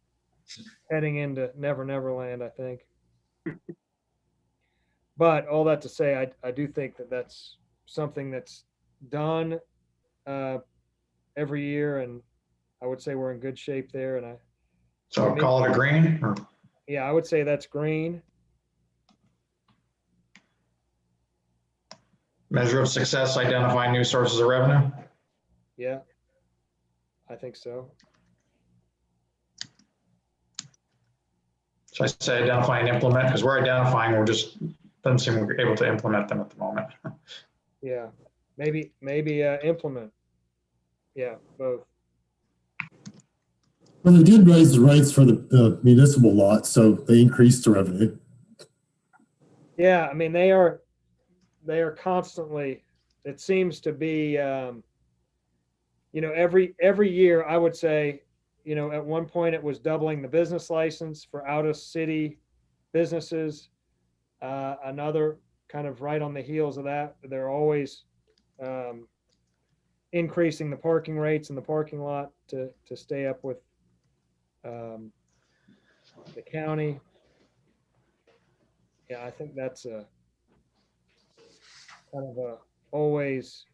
heading into Never Land, I think. But all that to say, I do think that that's something that's done every year, and I would say we're in good shape there. And So call it a green, or yeah, I would say that's green. measure of success, identifying new sources of revenue. Yeah, I think so. So I say identify and implement, because we're identifying, we're just, doesn't seem we're able to implement them at the moment. Yeah, maybe implement. Yeah, both. Well, they did raise the rates for the municipal lots, so they increased the revenue. Yeah, I mean, they are constantly, it seems to be, you know, every year, I would say, you know, at one point it was doubling the business license for out of city businesses. Another kind of right on the heels of that, they're always increasing the parking rates in the parking lot to stay up with the county. Yeah, I think that's a kind of a always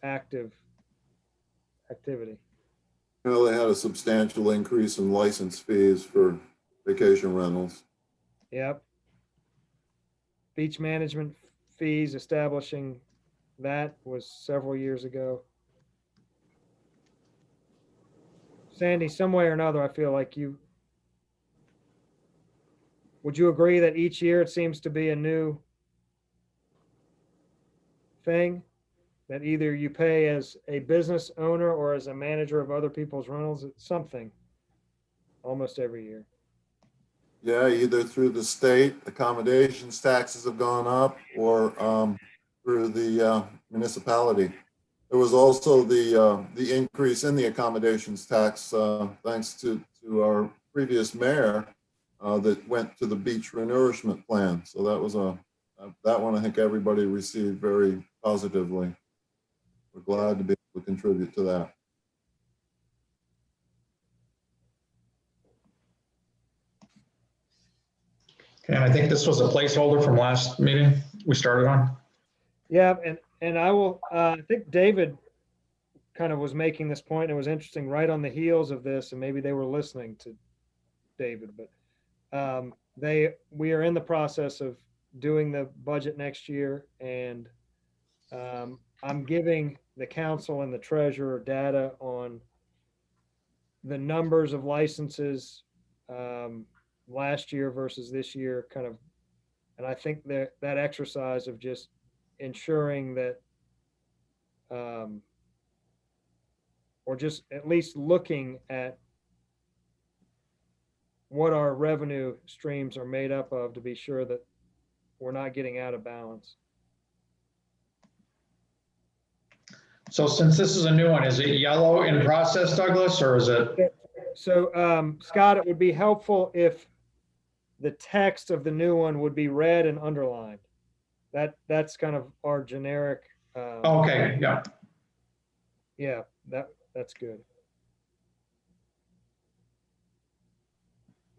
active activity. Well, they had a substantial increase in license fees for vacation rentals. Yep. Beach management fees, establishing that was several years ago. Sandy, some way or another, I feel like would you agree that each year it seems to be a new thing? That either you pay as a business owner or as a manager of other people's rentals, it's something almost every year. Yeah, either through the state, accommodations taxes have gone up, or through the municipality. There was also the increase in the accommodations tax thanks to our previous mayor that went to the beach renourishment plan. So that was that one I think everybody received very positively. We're glad to be able to contribute to that. Okay, and I think this was a placeholder from last meeting we started on. Yeah, and I will, I think David kind of was making this point, and it was interesting right on the heels of this, and maybe they were listening to David, but we are in the process of doing the budget next year, and I'm giving the council and the treasurer data on the numbers of licenses last year versus this year, kind of, and I think that exercise of just ensuring that or just at least looking at what our revenue streams are made up of to be sure that we're not getting out of balance. So since this is a new one, is it yellow in process, Douglas, or is it? So Scott, it would be helpful if the text of the new one would be red and underlined. That's kind of our generic. Okay, yeah. Yeah, that's good.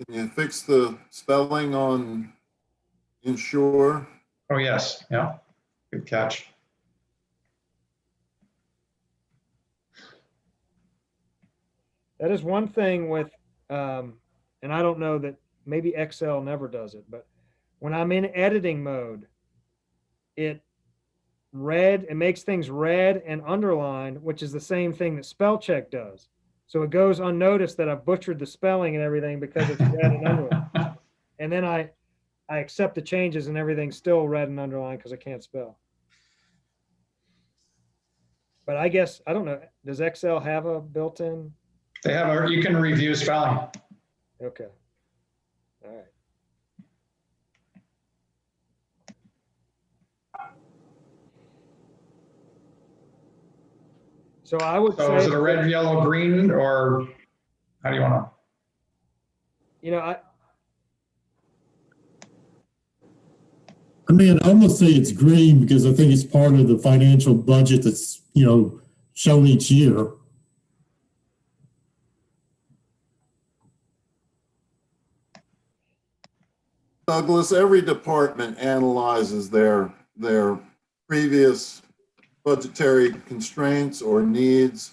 Can you fix the spelling on insure? Oh, yes, yeah, good catch. That is one thing with, and I don't know that maybe Excel never does it, but when I'm in editing mode, it makes things red and underlined, which is the same thing that spell check does. So it goes unnoticed that I've butchered the spelling and everything because it's red and underlined. And then I accept the changes and everything's still red and underlined because I can't spell. But I guess, I don't know, does Excel have a built-in? They have, you can review spelling. Okay. All right. So I would So say, is it a red, yellow, green, or how do you want to? you know, I mean, I almost say it's green because I think it's part of the financial budget that's, shown each year. Douglas, every department analyzes their previous budgetary constraints or needs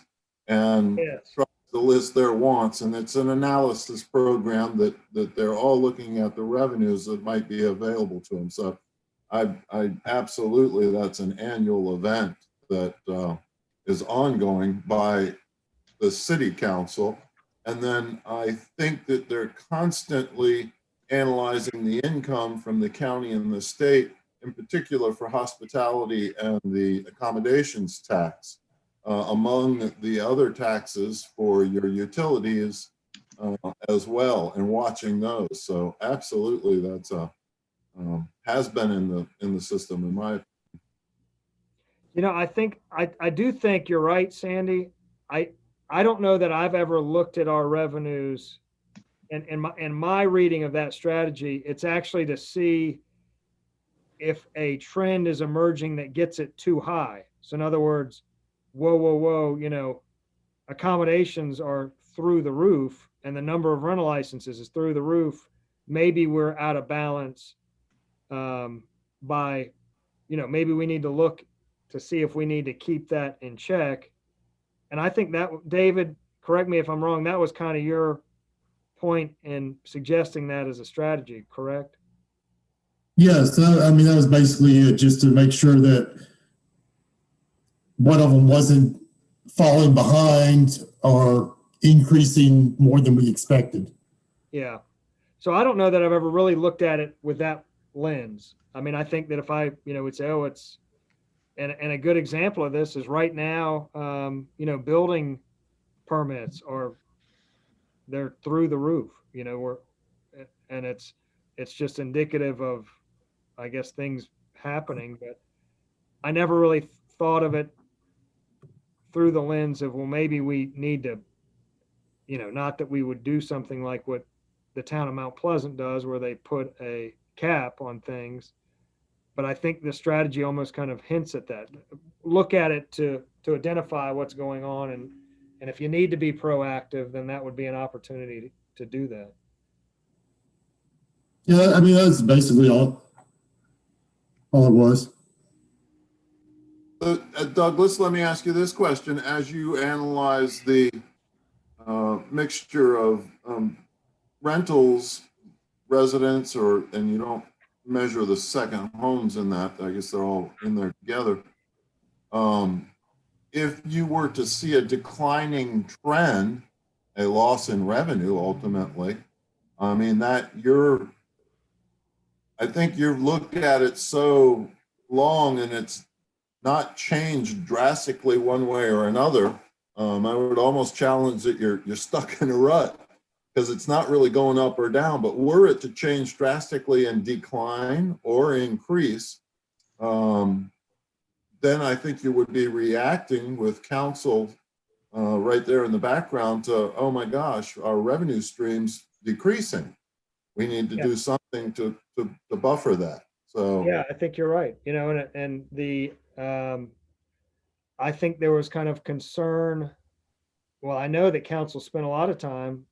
and yes. tries to list their wants. And it's an analysis program that they're all looking at the revenues that might be available to them. So I absolutely, that's an annual event that is ongoing by the city council. And then I think that they're constantly analyzing the income from the county and the state, in particular for hospitality and the accommodations tax, among the other taxes for your utilities as well, and watching those. So absolutely, that's has been in the system in my opinion. I think, I do think you're right, Sandy. I don't know that I've ever looked at our revenues and my reading of that strategy. It's actually to see if a trend is emerging that gets it too high. So in other words, whoa, accommodations are through the roof and the number of rental licenses is through the roof. Maybe we're out of balance by, maybe we need to look to see if we need to keep that in check. And I think that, David, correct me if I'm wrong, that was kind of your point in suggesting that as a strategy, correct? Yes, I mean, that was basically it, just to make sure that one of them wasn't falling behind or increasing more than we expected. Yeah. So I don't know that I've ever really looked at it with that lens. I mean, I think that if I, would say, oh, it's, and a good example of this is right now, building permits are, they're through the roof, and it's just indicative of, I guess, things happening, but I never really thought of it through the lens of, well, maybe we need to, not that we would do something like what the town of Mount Pleasant does, where they put a cap on things. But I think the strategy almost kind of hints at that. Look at it to identify what's going on. And if you need to be proactive, then that would be an opportunity to do that. Yeah, I mean, that's basically all it was. Douglas, let me ask you this question. As you analyze the mixture of rentals, residents, and you don't measure the second homes in that, I guess they're all in there together. If you were to see a declining trend, a loss in revenue ultimately, I mean, I think you've looked at it so long and it's not changed drastically one way or another. I would almost challenge that you're stuck in a rut because it's not really going up or down. But were it to change drastically and decline or increase, then I think you would be reacting with council right there in the background to, oh my gosh, our revenue stream's decreasing. We need to do something to buffer that. So yeah, I think you're right. And the I think there was kind of concern. Well, I know that council spent a lot of time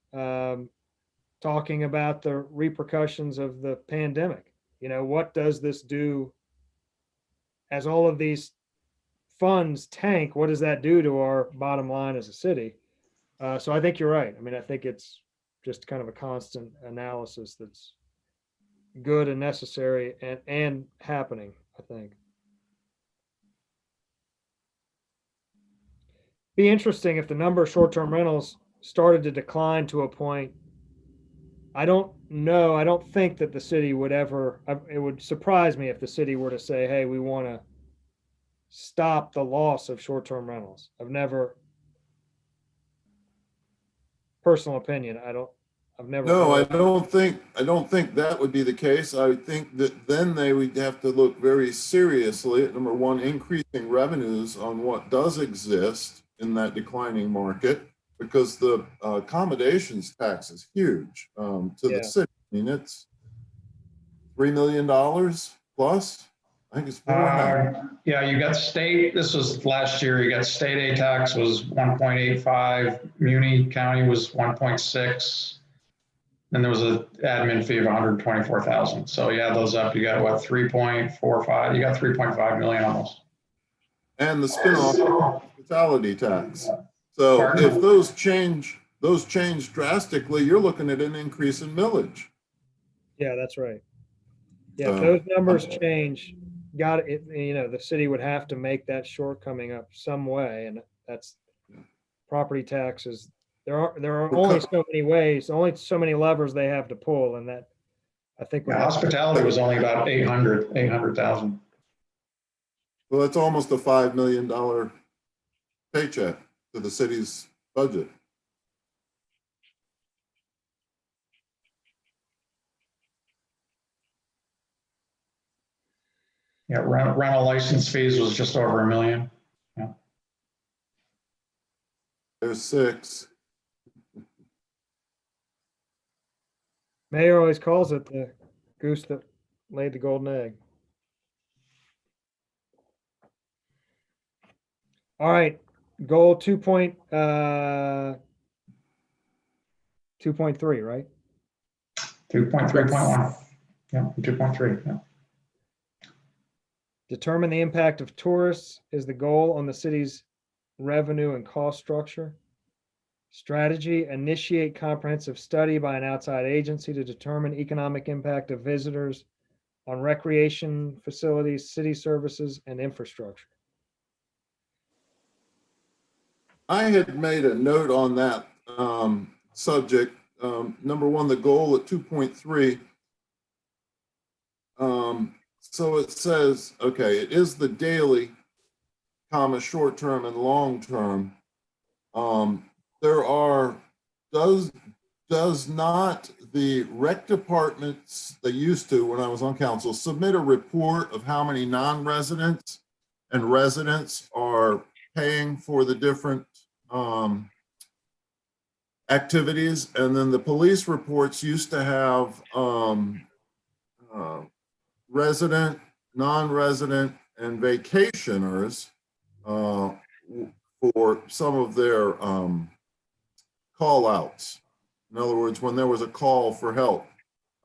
talking about the repercussions of the pandemic. What does this do as all of these funds tank? What does that do to our bottom line as a city? So I think you're right. I mean, I think it's just kind of a constant analysis that's good and necessary and happening, I think. Be interesting if the number of short-term rentals started to decline to a point, I don't know, I don't think that the city would ever, it would surprise me if the city were to say, hey, we want to stop the loss of short-term rentals. I've never, personal opinion, I've never. No, I heard- don't think that would be the case. I would think that then they would have to look very seriously at, number one, increasing revenues on what does exist in that declining market, because the accommodations tax is huge to Yeah. the city. I mean, it's $3 million plus. I think it's 4.5. Yeah, you got state, this was last year, you got state aid tax was 1.85, Muni County was 1.6. Then there was an admin fee of 124,000. So you add those up, you got what, 3.45, you got 3.5 million almost. And the spin-off hospitality tax. So Pardon? if those change drastically, you're looking at an increase in millage. Yeah, that's right. Yeah, if those numbers change, the city would have to make that shortcoming up some way, and that's property taxes. There are only so many ways, only so many levers they have to pull, and that I think. Yeah, hospitality was only about 800,000. Well, that's almost a $5 million paycheck to the city's budget. Yeah, rental license fees was just over $1 million. There's 6. Mayor always calls it the goose that laid the golden egg. All right, goal 2.3, right? 2.3.1. Yeah, 2.3. Yeah. Determine the impact of tourists is the goal on the city's revenue and cost structure. Strategy, initiate comprehensive study by an outside agency to determine economic impact of visitors on recreation facilities, city services, and infrastructure. I had made a note on that subject. Number one, the goal at 2.3. So it says, okay, it is the daily, short-term and long-term. There are, does not the rec departments, they used to when I was on council, submit a report of how many non-residents and residents are paying for the different activities? And then the police reports used to have resident, non-resident, and vacationers for some of their call outs. In other words, when there was a call for help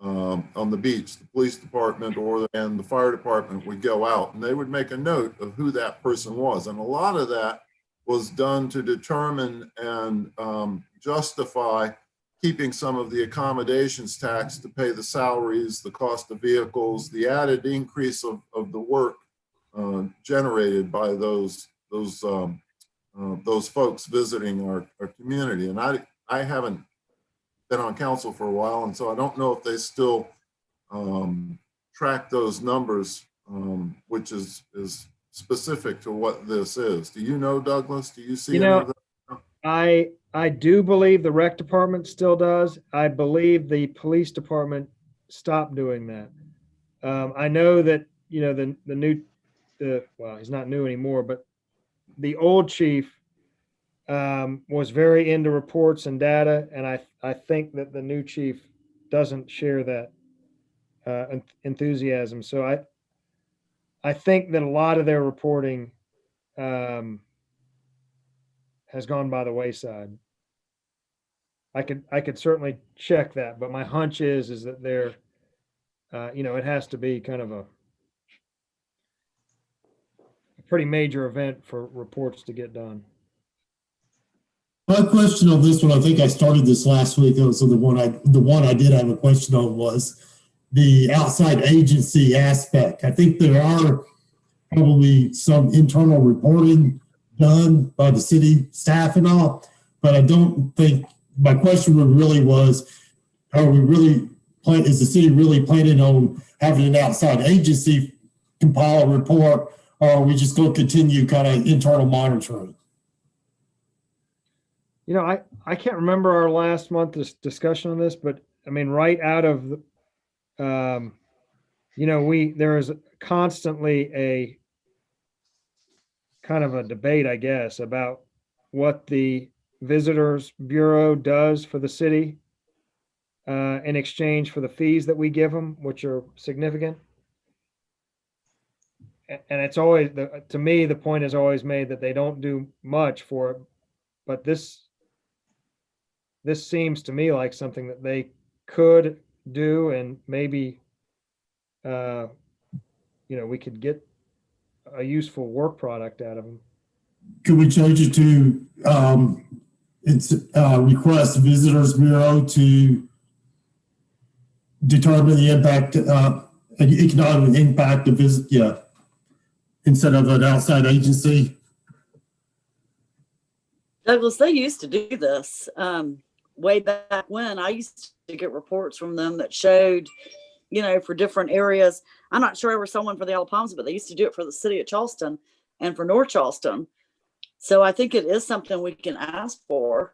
on the beach, the police department and the fire department would go out and they would make a note of who that person was. And a lot of that was done to determine and justify keeping some of the accommodations tax to pay the salaries, the cost of vehicles, the added increase of the work generated by those folks visiting our community. And I haven't been on council for a while, and so I don't know if they still track those numbers, which is specific to what this is. Do you know, Douglas? Do you see any of that? I do believe the rec department still does. I believe the police department stopped doing that. I know that, the new, well, he's not new anymore, but the old chief was very into reports and data, and I think that the new chief doesn't share that enthusiasm. So I think that a lot of their reporting has gone by the wayside. I could certainly check that, but my hunch is that they're, it has to be kind of a pretty major event for reports to get done. My question on this one, I think I started this last week. So the one I did have a question on was the outside agency aspect. I think there are probably some internal reporting done by the city staff and all, but I don't think, my question really was, is the city really planning on having an outside agency compile a report, or are we just going to continue kind of internal monitoring? You know, I can't remember our last month's discussion on this, but I mean, right out of, you know, there is constantly a kind of a debate, I guess, about what the Visitors Bureau does for the city in exchange for the fees that we give them, which are significant. And it's always, to me, the point is always made that they don't do much for it, but this seems to me like something that they could do, and maybe, you know, we could get a useful work product out of them. Could we change it to request Visitors Bureau to determine the impact, economic impact of visit, yeah, instead of an outside agency? Douglas, they used to do this way back when. I used to get reports from them that showed, you know, for different areas. I'm not sure I ever saw one for the Alabama, but they used to do it for the city of Charleston and for North Charleston. So I think it is something we can ask for.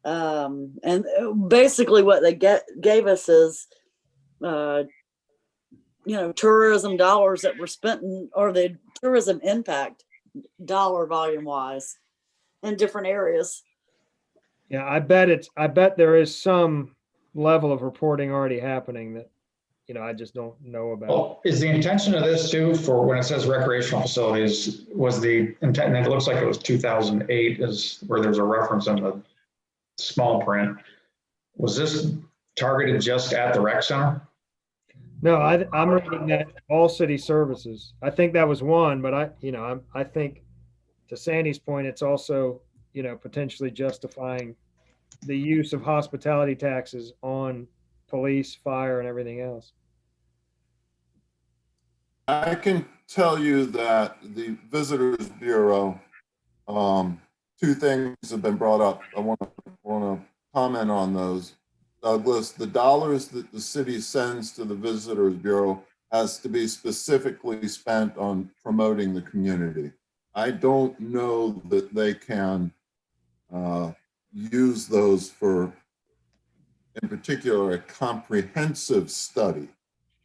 And basically what they gave us is, you know, tourism dollars that were spent in, or the tourism impact dollar volume wise in different areas. Yeah, I bet there is some level of reporting already happening that, you know, I just don't know about. Well, is the intention of this too, for when it says recreational facilities, was the intent, and it looks like it was 2008 is where there's a reference in the small print. Was this targeted just at the rec center? No, I'm reading that all city services. I think that was one, but I think to Sandy's point, it's also, you know, potentially justifying the use of hospitality taxes on police, fire, and everything else. I can tell you that the Visitors Bureau, two things have been brought up. I want to comment on those. Douglas, the dollars that the city sends to the Visitors Bureau has to be specifically spent on promoting the community. I don't know that they can use those for, in particular, a comprehensive study.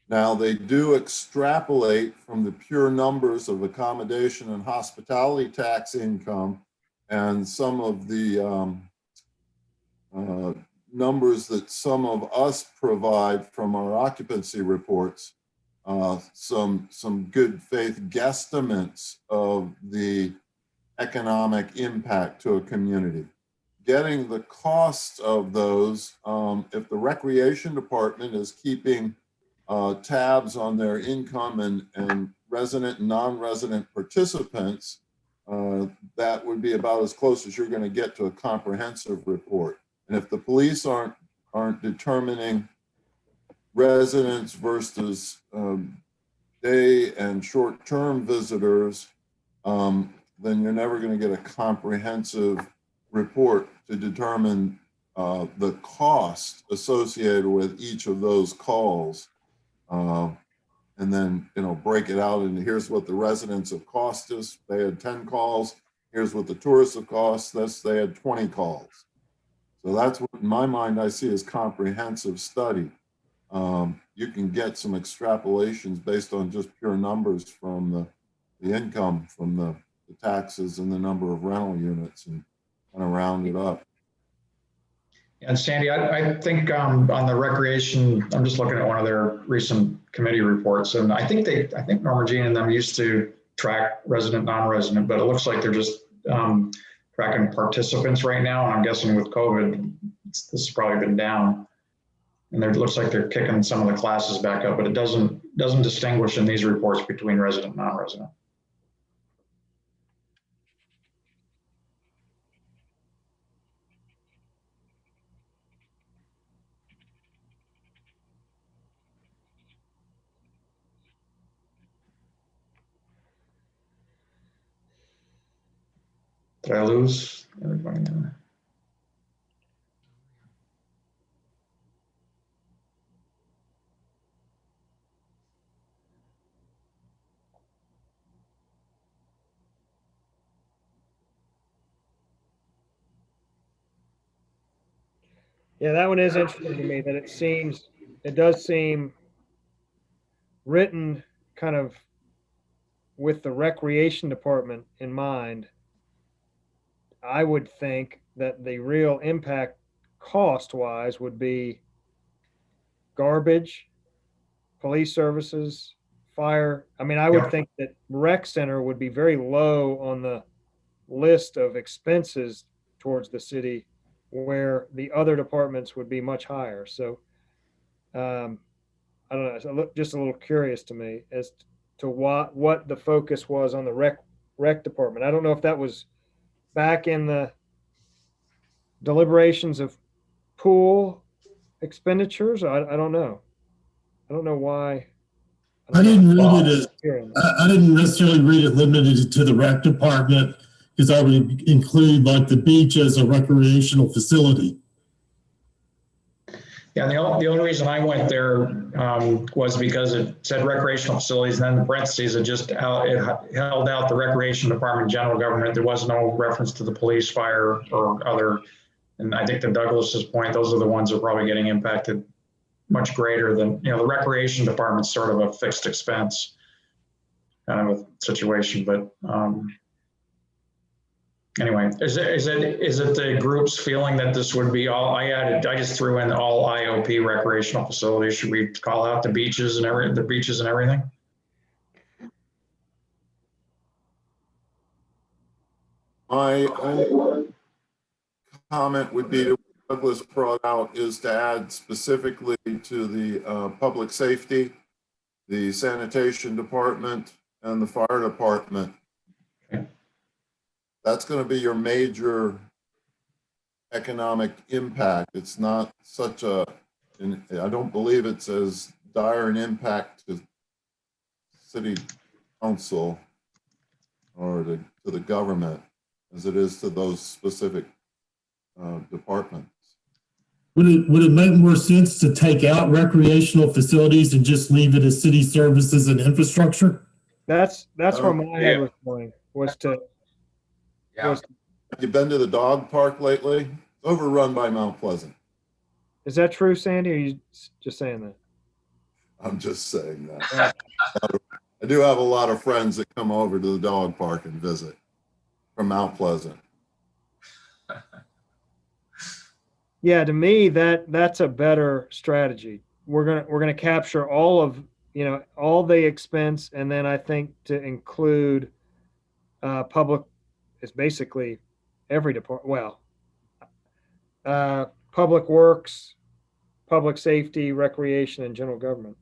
Now, they do extrapolate from the pure numbers of accommodation and hospitality tax income and some of the numbers that some of us provide from our occupancy reports, some good faith guesstimates of the economic impact to a community. Getting the costs of those, if the recreation department is keeping tabs on their income and resident and non-resident participants, that would be about as close as you're going to get to a comprehensive report. And if the police aren't determining residents versus day and short-term visitors, then you're never going to get a comprehensive report to determine the cost associated with each of those calls. And then, you know, break it out into here's what the residents have cost us. They had 10 calls. Here's what the tourists have cost us. They had 20 calls. So that's what, in my mind, I see as comprehensive study. You can get some extrapolations based on just pure numbers from the income from the taxes and the number of rental units and kind of round it up. And Sandy, I think on the recreation, I'm just looking at one of their recent committee reports, and I think Norma Jean and them used to track resident, non-resident, but it looks like they're just tracking participants right now. And I'm guessing with COVID, this has probably been down. And it looks like they're kicking some of the classes back up, but it doesn't distinguish in these reports between resident and non-resident. Did I lose Everybody, Yeah, that one is interesting to me that it does seem written kind of with the recreation department in mind. I would think that the real impact cost wise would be garbage, police services, fire. I mean, I would Yeah. think that rec center would be very low on the list of expenses towards the city, where the other departments would be much higher. So I don't know. It's just a little curious to me as to what the focus was on the rec department. I don't know if that was back in the deliberations of pool expenditures. I don't know. I don't know why. I didn't read it as, Hearing. I didn't necessarily read it limited to the rec department because I would include like the beach as a recreational facility. Yeah, the only reason I went there was because it said recreational facilities, and then in parentheses, it held out the recreation department, general government. There was no reference to the police, fire, or other. And I think to Douglas's point, those are the ones that are probably getting impacted much greater than, the recreation department's sort of a fixed expense kind of a situation. But anyway, is it the group's feeling that this would be all, I just threw in all IOP recreational facilities. Should we call out the beaches and everything? My only comment would be, what Douglas brought out, is to add specifically to the public safety, the sanitation department, and the fire department. That's going to be your major economic impact. It's not such I don't believe it's as dire an impact to city council or to the government as it is to those specific departments. Would it make more sense to take out recreational facilities and just leave it as city services and infrastructure? That's where my head was going, was to. Yeah. Have you been to the dog park lately? It's overrun by Mount Pleasant. Is that true, Sandy? Or are you just saying that? I'm just saying that. I do have a lot of friends that come over to the dog park and visit from Mount Pleasant. Yeah, to me, that's a better strategy. We're gonna capture all of, all the expense, and then I think to include public is basically every department. Well, public works, public safety, recreation, and general government.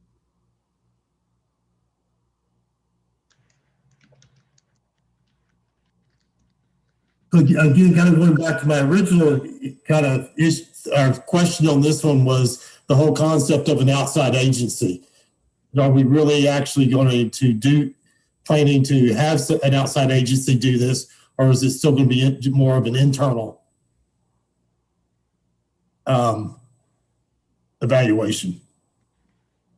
Again, kind of going back to my original kind of question on this one was the whole concept of an outside agency. Are we really actually going to planning to have an outside agency do this, or is it still going to be more of an internal evaluation?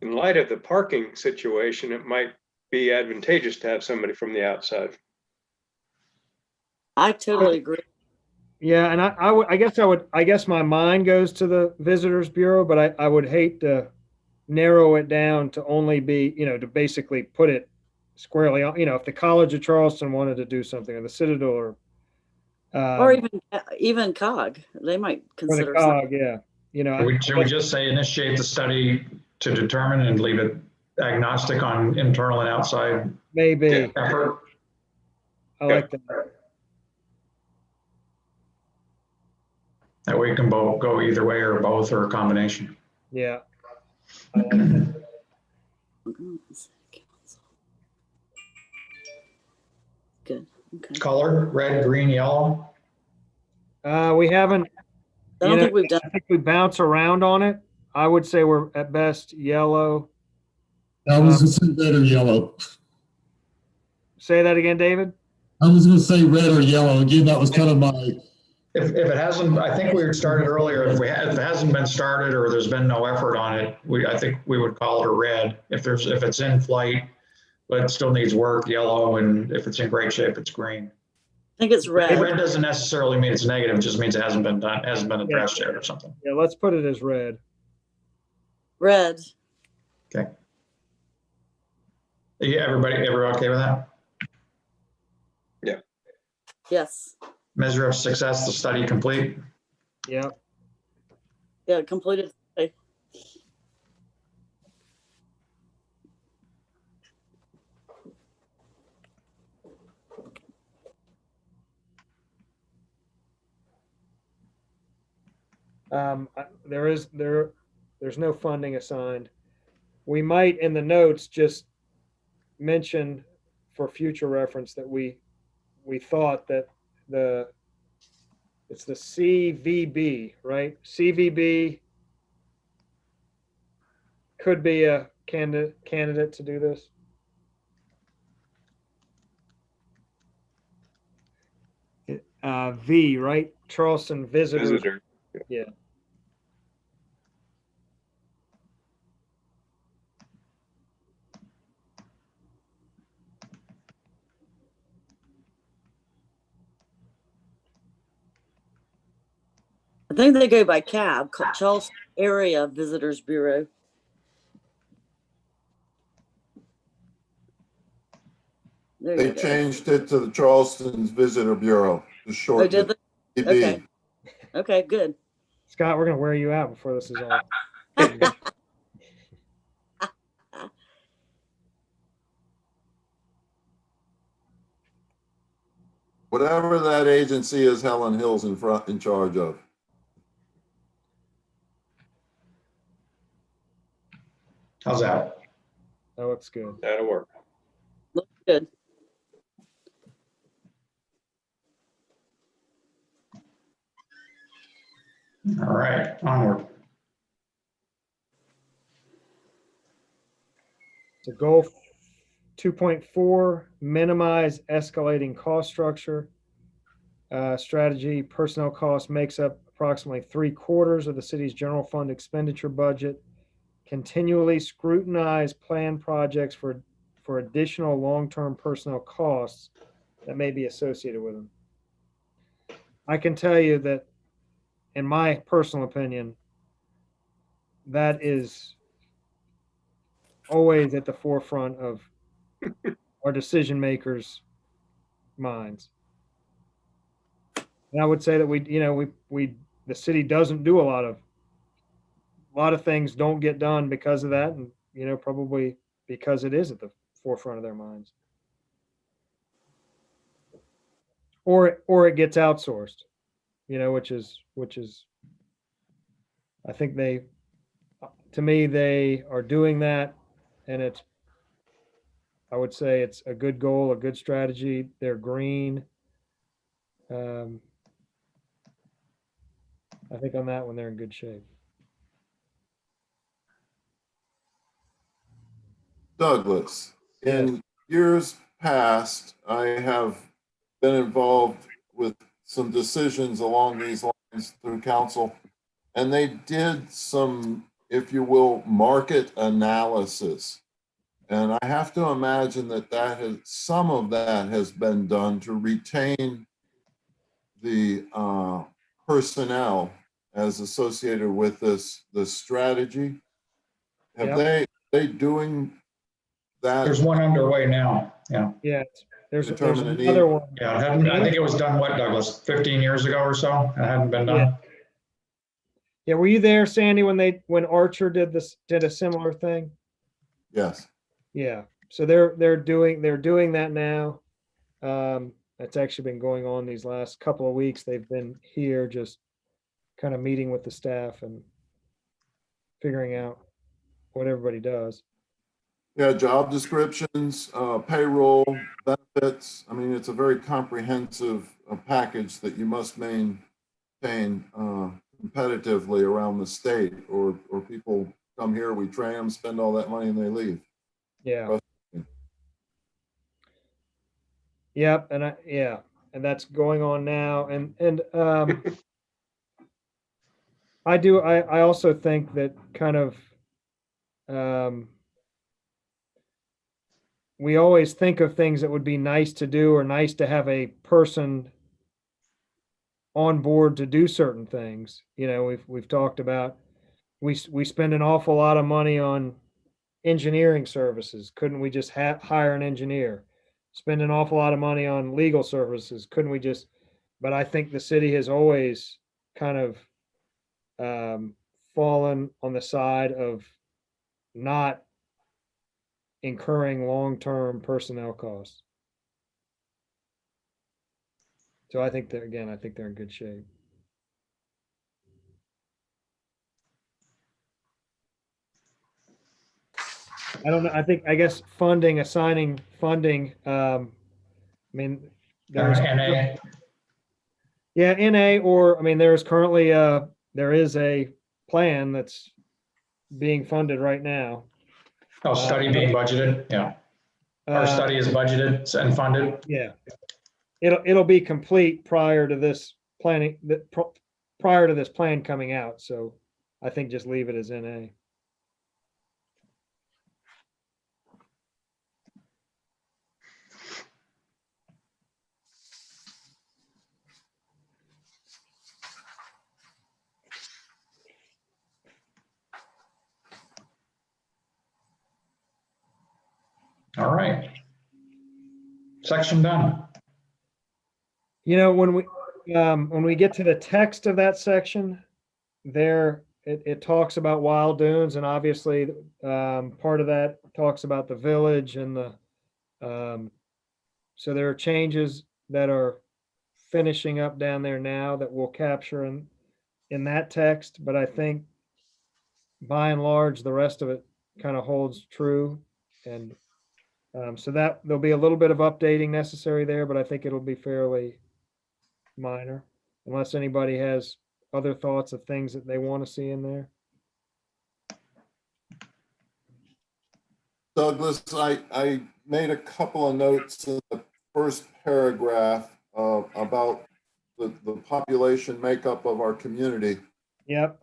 In light of the parking situation, it might be advantageous to have somebody from the outside. I totally agree. Yeah, and I guess my mind goes to the Visitors Bureau, but I would hate to narrow it down to only be, to basically put it squarely on, if the College of Charleston wanted to do something, or the Citadel, Or even COG, they might consider. or the COG, yeah. Should we just say initiate the study to determine and leave it agnostic on internal and outside Maybe. effort? I like that. That way you can go either way, or both, or a combination. Yeah. I like that. Good. Okay. Color, red, green, yellow? We haven't, I don't think we've done. I think we bounce around on it. I would say we're at best yellow. I was going to say red or yellow. Say that again, David? I was going to say red or yellow. Again, that was kind of my If it hasn't, I think we had started earlier, if it hasn't been started or there's been no effort on it, I think we would call it a red. If it's in flight, but it still needs work, yellow, and if it's in great shape, it's green. I think it's red. Red doesn't necessarily mean it's negative, it just means it hasn't been done, hasn't been addressed yet or something. Yeah, let's put it as red. Red. Okay. Yeah, everybody okay with that? Yes. Measure of success, the study complete. Yeah. Yeah, completed. There's no funding assigned. We might in the notes just mention for future reference that we thought that it's the CVB, right? CVB could be a candidate to do this. V, right? Charleston Visitor. Yeah. I think they go by CAB, Charleston Area Visitors Bureau. There you They go. changed it to the Charleston's Visitor Bureau, the Oh, short. did they? Okay. Okay, good. Scott, we're gonna wear you out before this is all. Whatever that agency is, Helen Hill's in charge of. How's that? That looks good. That'll work. Looks good. All right, onward. So goal 2.4, minimize escalating cost structure. Strategy, personnel cost makes up approximately 3/4 of the city's general fund expenditure budget. Continually scrutinize planned projects for additional long-term personnel costs that may be associated with them. I can tell you that, in my personal opinion, that is always at the forefront of our decision makers' minds. And I would say that the city doesn't do a lot of things don't get done because of that, and probably because it is at the forefront of their minds, or it gets outsourced, which is I think to me they are doing that, and I would say it's a good goal, a good strategy. They're green. I think on that one they're in good shape. Douglas, in years past, I have been involved with some decisions along these lines through council, and they did some, if you will, market analysis. And I have to imagine that some of that has been done to retain the personnel as associated with this strategy. Have they doing that? There's one underway now. Yeah. Yeah. There's Determine a another need. one. Yeah, I think it was done, what, Douglas, 15 years ago or so? It hadn't been done? Yeah. Were you there, Sandy, when Archer did a similar thing? Yes. Yeah. So they're doing that now. It's actually been going on these last couple of weeks. They've been here just kind of meeting with the staff and figuring out what everybody does. Yeah, job descriptions, payroll, benefits. I mean, it's a very comprehensive package that you must maintain competitively around the state, or people come here, we train them, spend all that money, and they leave. Yeah. Yep. And and that's going on now. And I also think that kind of, we always think of things that would be nice to do or nice to have a person on board to do certain things. You know, we've talked about, we spend an awful lot of money on engineering services. Couldn't we just hire an engineer? Spend an awful lot of money on legal services. Couldn't we just, but I think the city has always kind of fallen on the side of not incurring long-term personnel costs. So I think I think they're in good shape. I don't know. I guess assigning funding, I mean, there's, NA, yeah, NA, or, I mean, there's currently, there is a plan that's being funded right now. oh, study being budgeted, yeah. Our study is budgeted and funded. Yeah. It'll be complete prior to this planning, prior to this plan coming out. So I think just leave it as NA. All right. Section done. You know, when we get to the text of that section, there it talks about Wild Dunes, and obviously part of that talks about the village and the so there are changes that are finishing up down there now that we'll capture in that text, but I think by and large the rest of it kind of holds true. And so that there'll be a little bit of updating necessary there, but I think it'll be fairly minor, unless anybody has other thoughts of things that they want to see in there. Douglas, I made a couple of notes in the first paragraph about the population makeup of our community. Yep.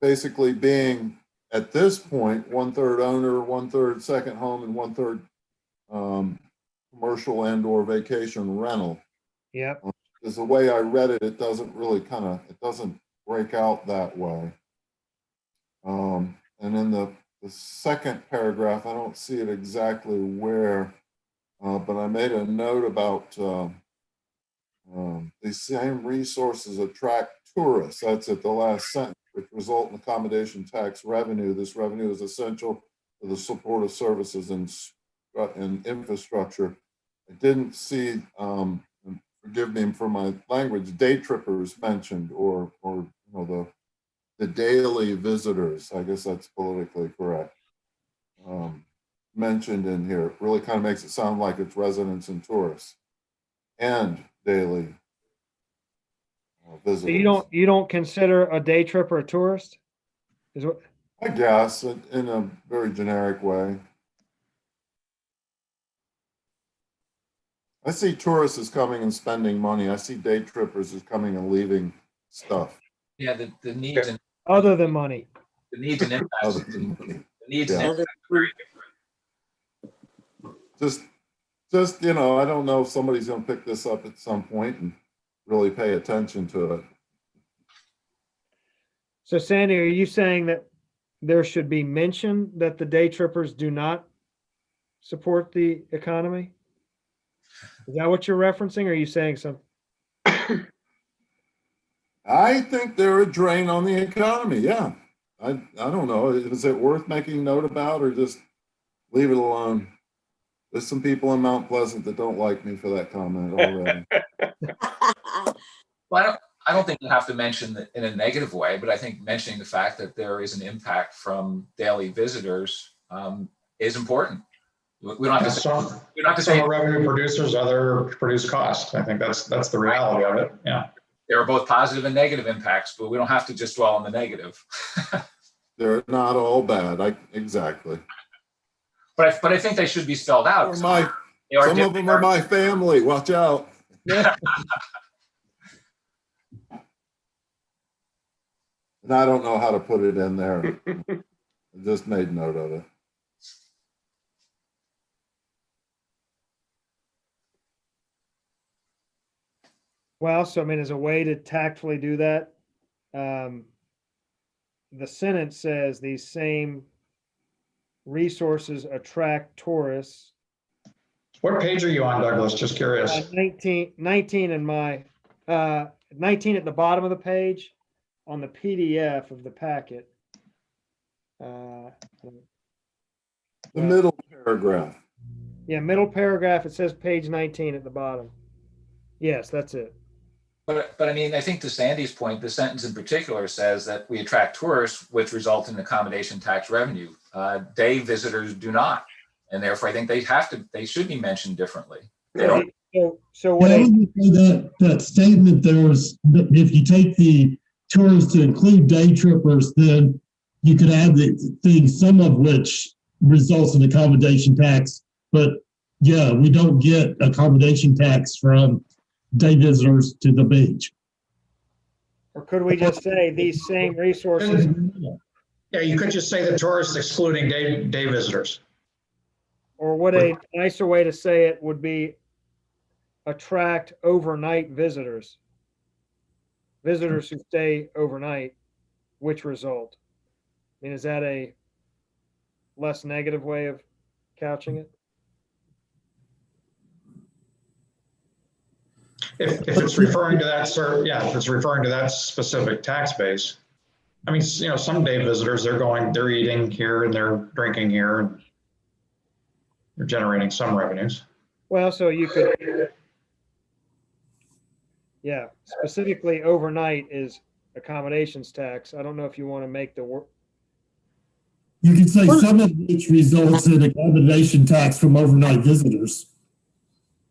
Basically being, at this point, 1/3 owner, 1/3 second home, and 1/3 commercial and or vacation rental. Yep. Because the way I read it, it doesn't really it doesn't break out that way. And in the second paragraph, I don't see it exactly where, but I made a note about the same resources attract tourists. That's at the last sentence, which result in accommodation tax revenue. This revenue is essential for the support of services and infrastructure. I didn't see, forgive me for my language, day trippers mentioned, or you know, the daily visitors. I guess that's politically correct. Mentioned in here. It really kind of makes it sound like it's residents and tourists and daily visitors. So you don't consider a day tripper a tourist? Is what I guess in a very generic way. I see tourists as coming and spending money. I see day trippers as coming and leaving stuff. Yeah, the needs and other than money? the needs and impacts. Other than money. The needs and Yeah. impacts are very different. Just, you know, I don't know if somebody's going to pick this up at some point and really pay attention to it. So Sandy, are you saying that there should be mention that the day trippers do not support the economy? Is that what you're referencing, or are you saying something? I think they're a drain on the economy. Yeah. I don't know. Is it worth making note about, or just leave it alone? There's some people in Mount Pleasant that don't like me for that comment already. Well, I don't think you have to mention that in a negative way, but I think mentioning the fact that there is an impact from daily visitors is important. We don't have to say, we don't have to Some say are revenue producers, other produce cost. I think that's the reality of it. Yeah. there are both positive and negative impacts, but we don't have to just dwell on the negative. They're not all bad. Exactly. But I think they should be spelled out. Some of them are my family. Watch out. Yeah. And I don't know how to put it in there. I just made note of it. Well, so I mean, as a way to tactfully do that, the sentence says these same resources attract tourists. What page are you on, Douglas? Just curious. 19 in my, 19 at the bottom of the page on the PDF of the packet. The middle paragraph. Yeah, middle paragraph, it says page 19 at the bottom. Yes, that's it. But I mean, I think to Sandy's point, the sentence in particular says that we attract tourists, which result in accommodation tax revenue. Day visitors do not, and therefore I think they should be mentioned differently. So what I would say that statement there is, if you take the tourists to include day trippers, then you could add the thing, some of which results in accommodation tax. But yeah, we don't get accommodation tax from day visitors to the beach. or could we just say these same resources? Yeah, you could just say the tourists excluding day visitors. Or what a nicer way to say it would be attract overnight visitors. Visitors who stay overnight, which result? I mean, is that a less negative way of couching it? If it's referring to that, sir, yeah, if it's referring to that specific tax base. I mean, you know, some day visitors, they're eating here and they're drinking here and they're generating some revenues. Well, so you could, yeah, specifically overnight is accommodations tax. I don't know if you want to make the word. You could say some of which results in accommodation tax from overnight visitors.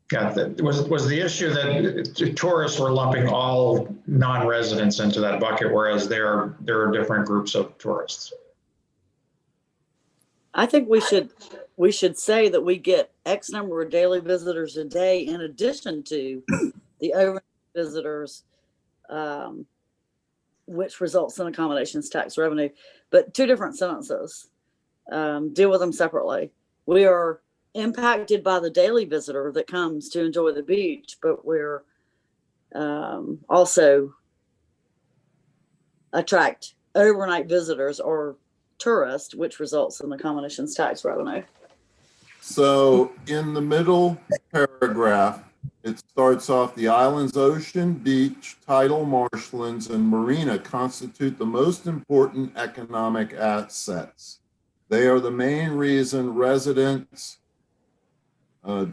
Yeah, was the issue that tourists were lumping all non-residents into that bucket, whereas there are different groups of tourists. I think we should say that we get X number of daily visitors a day in addition to the overnight visitors, which results in accommodations tax revenue. But two different sentences. Deal with them separately. We are impacted by the daily visitor that comes to enjoy the beach, but we're also attract overnight visitors or tourists, which results in the accommodations tax revenue. So in the middle paragraph, it starts off, the island's ocean, beach, tidal marshlands, and marina constitute the most important economic assets. They are the main reason residents,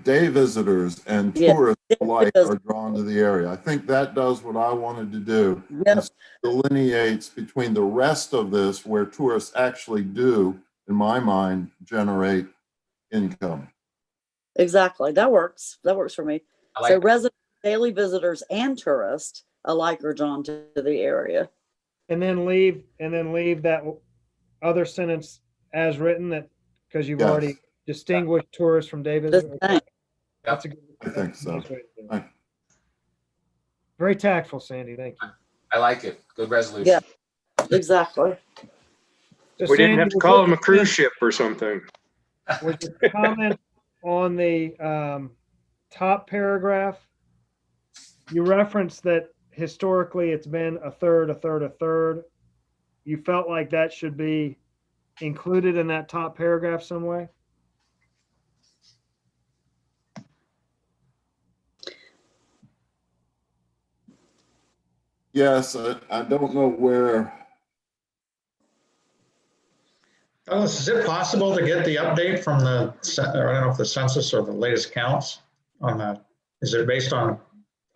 day visitors, and tourists alike are drawn to the area. I think that does what I wanted to do. Yep. Delineates between the rest of this, where tourists actually do, in my mind, generate income. Exactly. That works. That works for me. Like so residents, daily visitors, and tourists alike are drawn to the area. And then leave that other sentence as written, that because you've already distinguished tourists from day visitors. Okay. That's a good. I think so. Very tactful, Sandy. Thank you. I like it. Good resolution. Yeah, exactly. So We didn't Sandy, have to call them a cruise ship or something. Was your comment on the top paragraph? You referenced that historically it's been a third, a third, a third. You felt like that should be included in that top paragraph some way? Yes, I don't know where. Douglas, is it possible to get the update from I don't know if the census or the latest counts on that? Is it based on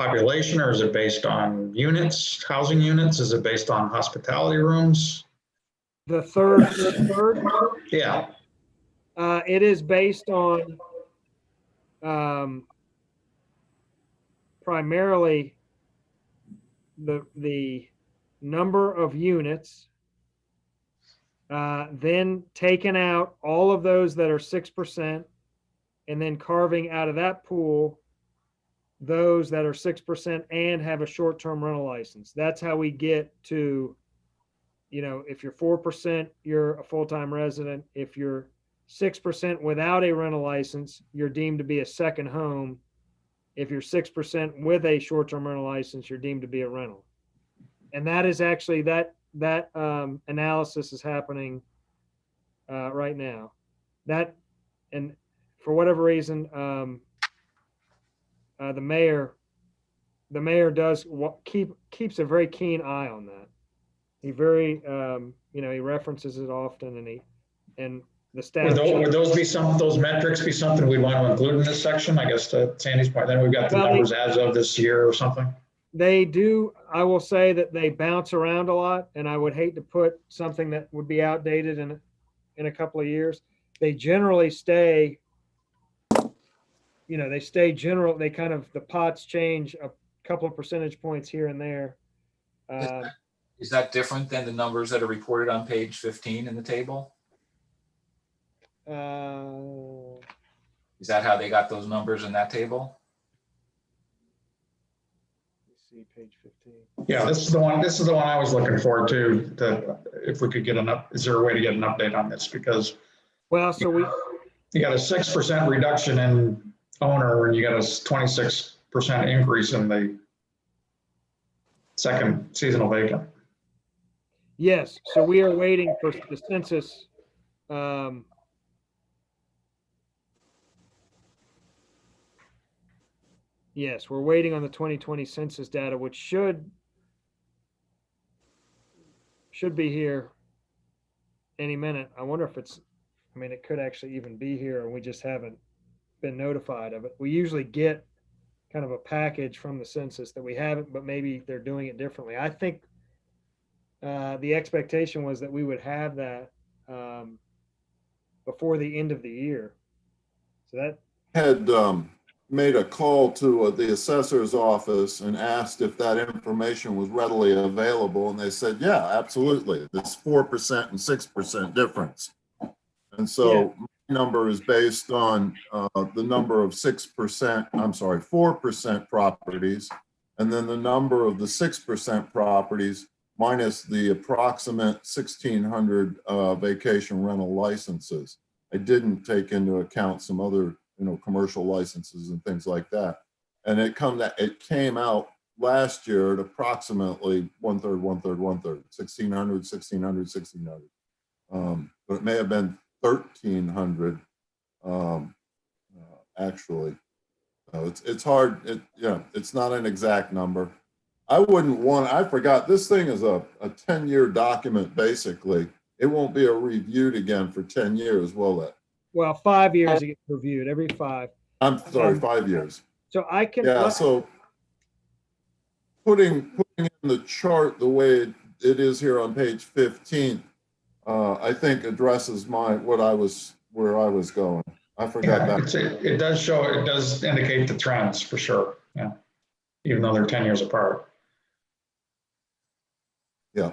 population or is it based on units, housing units? Is it based on hospitality rooms? The third? Yeah. It is based on primarily the number of units, then taking out all of those that are 6%, and then carving out of that pool those that are 6% and have a short-term rental license. That's how we get to, if you're 4%, you're a full-time resident. If you're 6% without a rental license, you're deemed to be a second home. If you're 6% with a short-term rental license, you're deemed to be a rental. And that is actually that analysis is happening right now. And for whatever reason, the mayor does keeps a very keen eye on that. He very he references it often, and the staff. Would those metrics be something we'd want to include in this section? I guess to Sandy's point, then we've got the numbers as of this year or something. They do. I will say that they bounce around a lot, and I would hate to put something that would be outdated in a couple of years. They generally stay. They stay general. They kind of, the pots change a couple of percentage points here and there. Is that different than the numbers that are reported on page 15 in the table? Is that how they got those numbers in that table? Let's see, page 15. Yeah, this is the one I was looking for too. If we could get is there a way to get an update on this? Because you got a 6% reduction in owner and you got a 26% increase in the second seasonal vacant. Yes, so we are waiting for the census. Yes, we're waiting on the 2020 census data, which should be here any minute. I wonder if it could actually even be here and we just haven't been notified of it. We usually get kind of a package from the census that we haven't, but maybe they're doing it differently. I think the expectation was that we would have that before the end of the year. So that had made a call to the assessor's office and asked if that information was readily available. And they said, yeah, absolutely. This 4% and 6% difference. And so my number is based on the number of 4% properties, and then the number of the 6% properties minus the approximate 1,600 vacation rental licenses. I didn't take into account some other, commercial licenses and things like that. And it came out last year at approximately 1/3, 1/3, 1/3, 1,600, 1,600, 1,600. But it may have been 1,300 actually. It's hard. It's not an exact number. I forgot, this thing is a 10-year document, basically. It won't be reviewed again for 10 years, will it? Well, 5 years it gets reviewed, every 5. I'm sorry, 5 years. So I can. Yeah, so putting in the chart the way it is here on page 15, I think addresses where I was going. I forgot that. It does indicate the trends for sure. Yeah, even though they're 10 years apart. Yeah.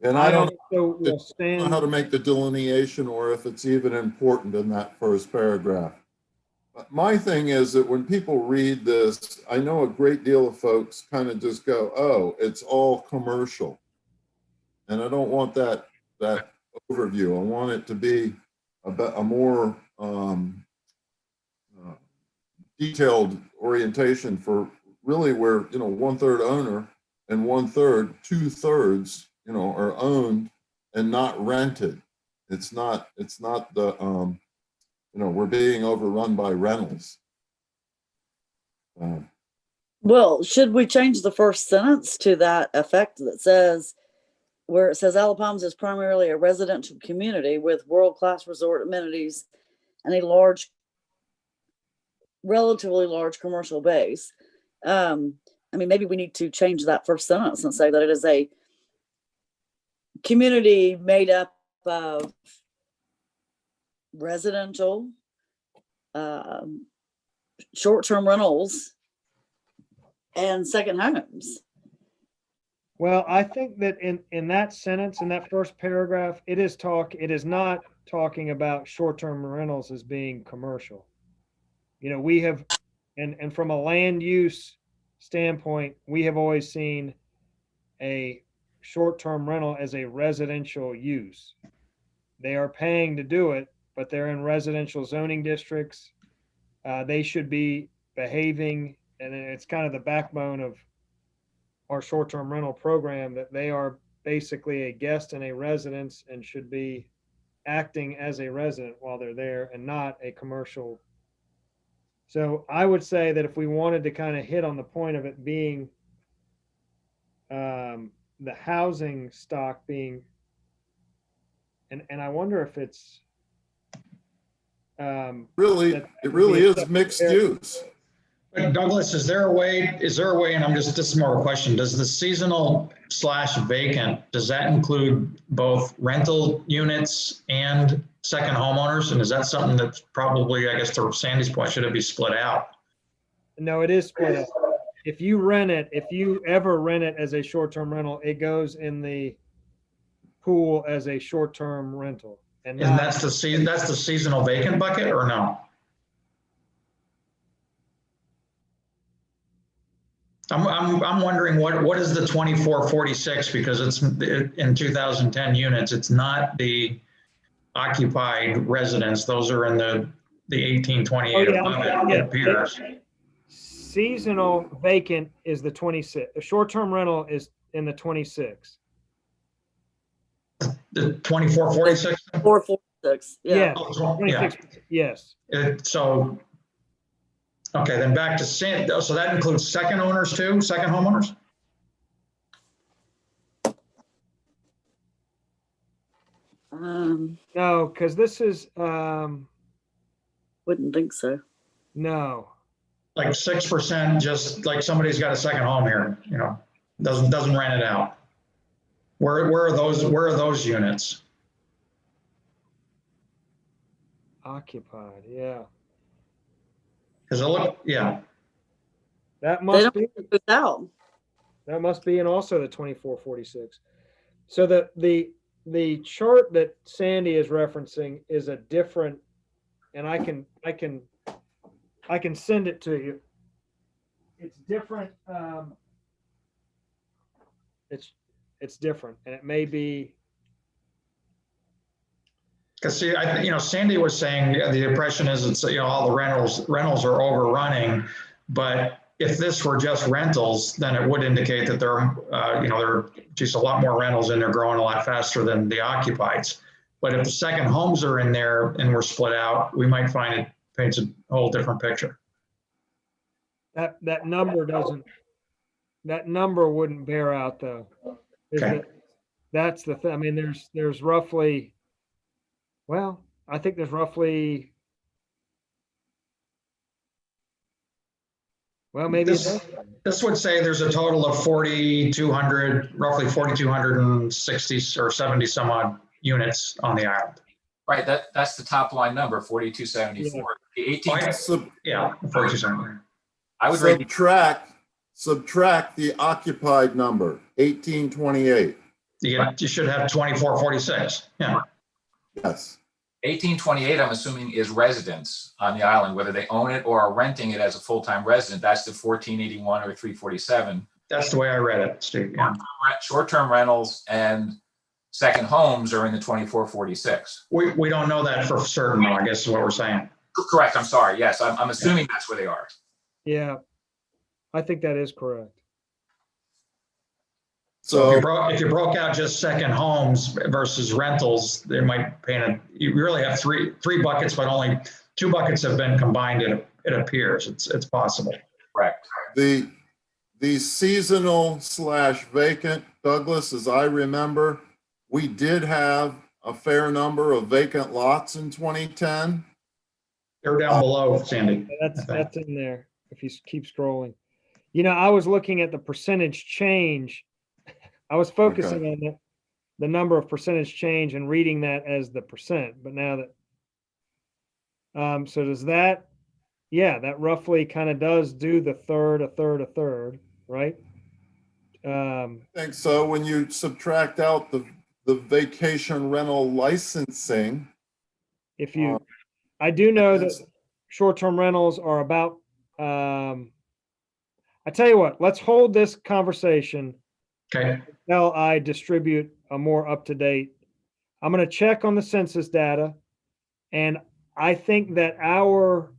And I don't know how to make the delineation or if it's even important in that first paragraph. But my thing is that when people read this, I know a great deal of folks kind of just go, oh, it's all commercial. And I don't want that overview. I want it to be a more detailed orientation for really where, 1/3 owner and 1/3, 2/3, are owned and not rented. It's not the, we're being overrun by rentals. Well, should we change the first sentence to that effect that says, where it says Alabama is primarily a residential community with world-class resort amenities and a relatively large commercial base. Maybe we need to change that first sentence and say that it is a community made up of residential, short-term rentals, and second homes. Well, I think that in that sentence, in that first paragraph, it is not talking about short-term rentals as being commercial. You know, we have, and from a land use standpoint, we have always seen a short-term rental as a residential use. They are paying to do it, but they're in residential zoning districts. They should be behaving, and it's kind of the backbone of our short-term rental program, that they are basically a guest in a residence and should be acting as a resident while they're there and not a commercial. So I would say that if we wanted to kind of hit on the point of it being the housing stock being, and I wonder if it's Really, that it really would be is mixed use. But Douglas, is there a way, and this is more of a question, does the seasonal / vacant, does that include both rental units and second homeowners? And is that something that's probably, I guess to Sandy's point, should it be split out? No, it is split up. If you rent it, if you ever rent it as a short-term rental, it goes in the pool as a short-term rental. And And not, that's the seasonal vacant bucket or no? I'm wondering what is the 2446, because it's in 2010 units. It's not the occupied residence. Those are in the 1828 above it appears. Seasonal vacant is the 26. A short-term rental is in the 26. The 2446? 446. Yeah. Yes, Oh, yeah. 26. Yes. So, okay, then back to so that includes second owners too, second homeowners? No, because this is Wouldn't think so. no. Like 6%, just like somebody's got a second home here, doesn't rent it out. Where are those units? Occupied, yeah. Because That They must don't be put it out. that must be in also the 2446. So the chart that Sandy is referencing is a different, and I can send it to you. It's different. It's different, and it may be. Because see, Sandy was saying the impression is it's all the rentals are overrunning, but if this were just rentals, then it would indicate that there are just a lot more rentals and they're growing a lot faster than the occupieds. But if the second homes are in there and we're split out, we might find it paints a whole different picture. That number wouldn't bear out though. Okay. That's the thing. I mean, there's roughly, well, I think there's roughly, well, maybe this would say there's a total of 4,200, roughly 4,260 or 70 some odd units on the island. Right, that's the top line number, 4274. The 18, Yeah, 4,270. I would rate Subtract the occupied number, 1828. You should have 2446. Yeah. Yes. 1828, I'm assuming, is residents on the island, whether they own it or are renting it as a full-time resident. That's the 1481 or 347. That's the way I read it, Steve. Yeah. Short-term rentals and second homes are in the 2446. We don't know that for certain, though, I guess is what we're saying. Correct. I'm sorry. Yes, I'm assuming that's where they are. Yeah, I think that is correct. So if you broke out just second homes versus rentals, they might paint you really have three buckets, but only 2 buckets have been combined. It appears it's possible. Correct. The seasonal / vacant, Douglas, as I remember, we did have a fair number of vacant lots in 2010. They're down below, Sandy. That's in there. If you keep scrolling, I was looking at the percentage change. I was focusing on the number of percentage change and reading that as the percent. But now that, so does that, that roughly kind of does do the third, a third, right? I think so. When you subtract out the vacation rental licensing, if you, I do know that Yes. short-term rentals are about, I tell you what, let's hold this conversation Okay, until I distribute a more up-to-date. I'm going to check on the census data, and I think that our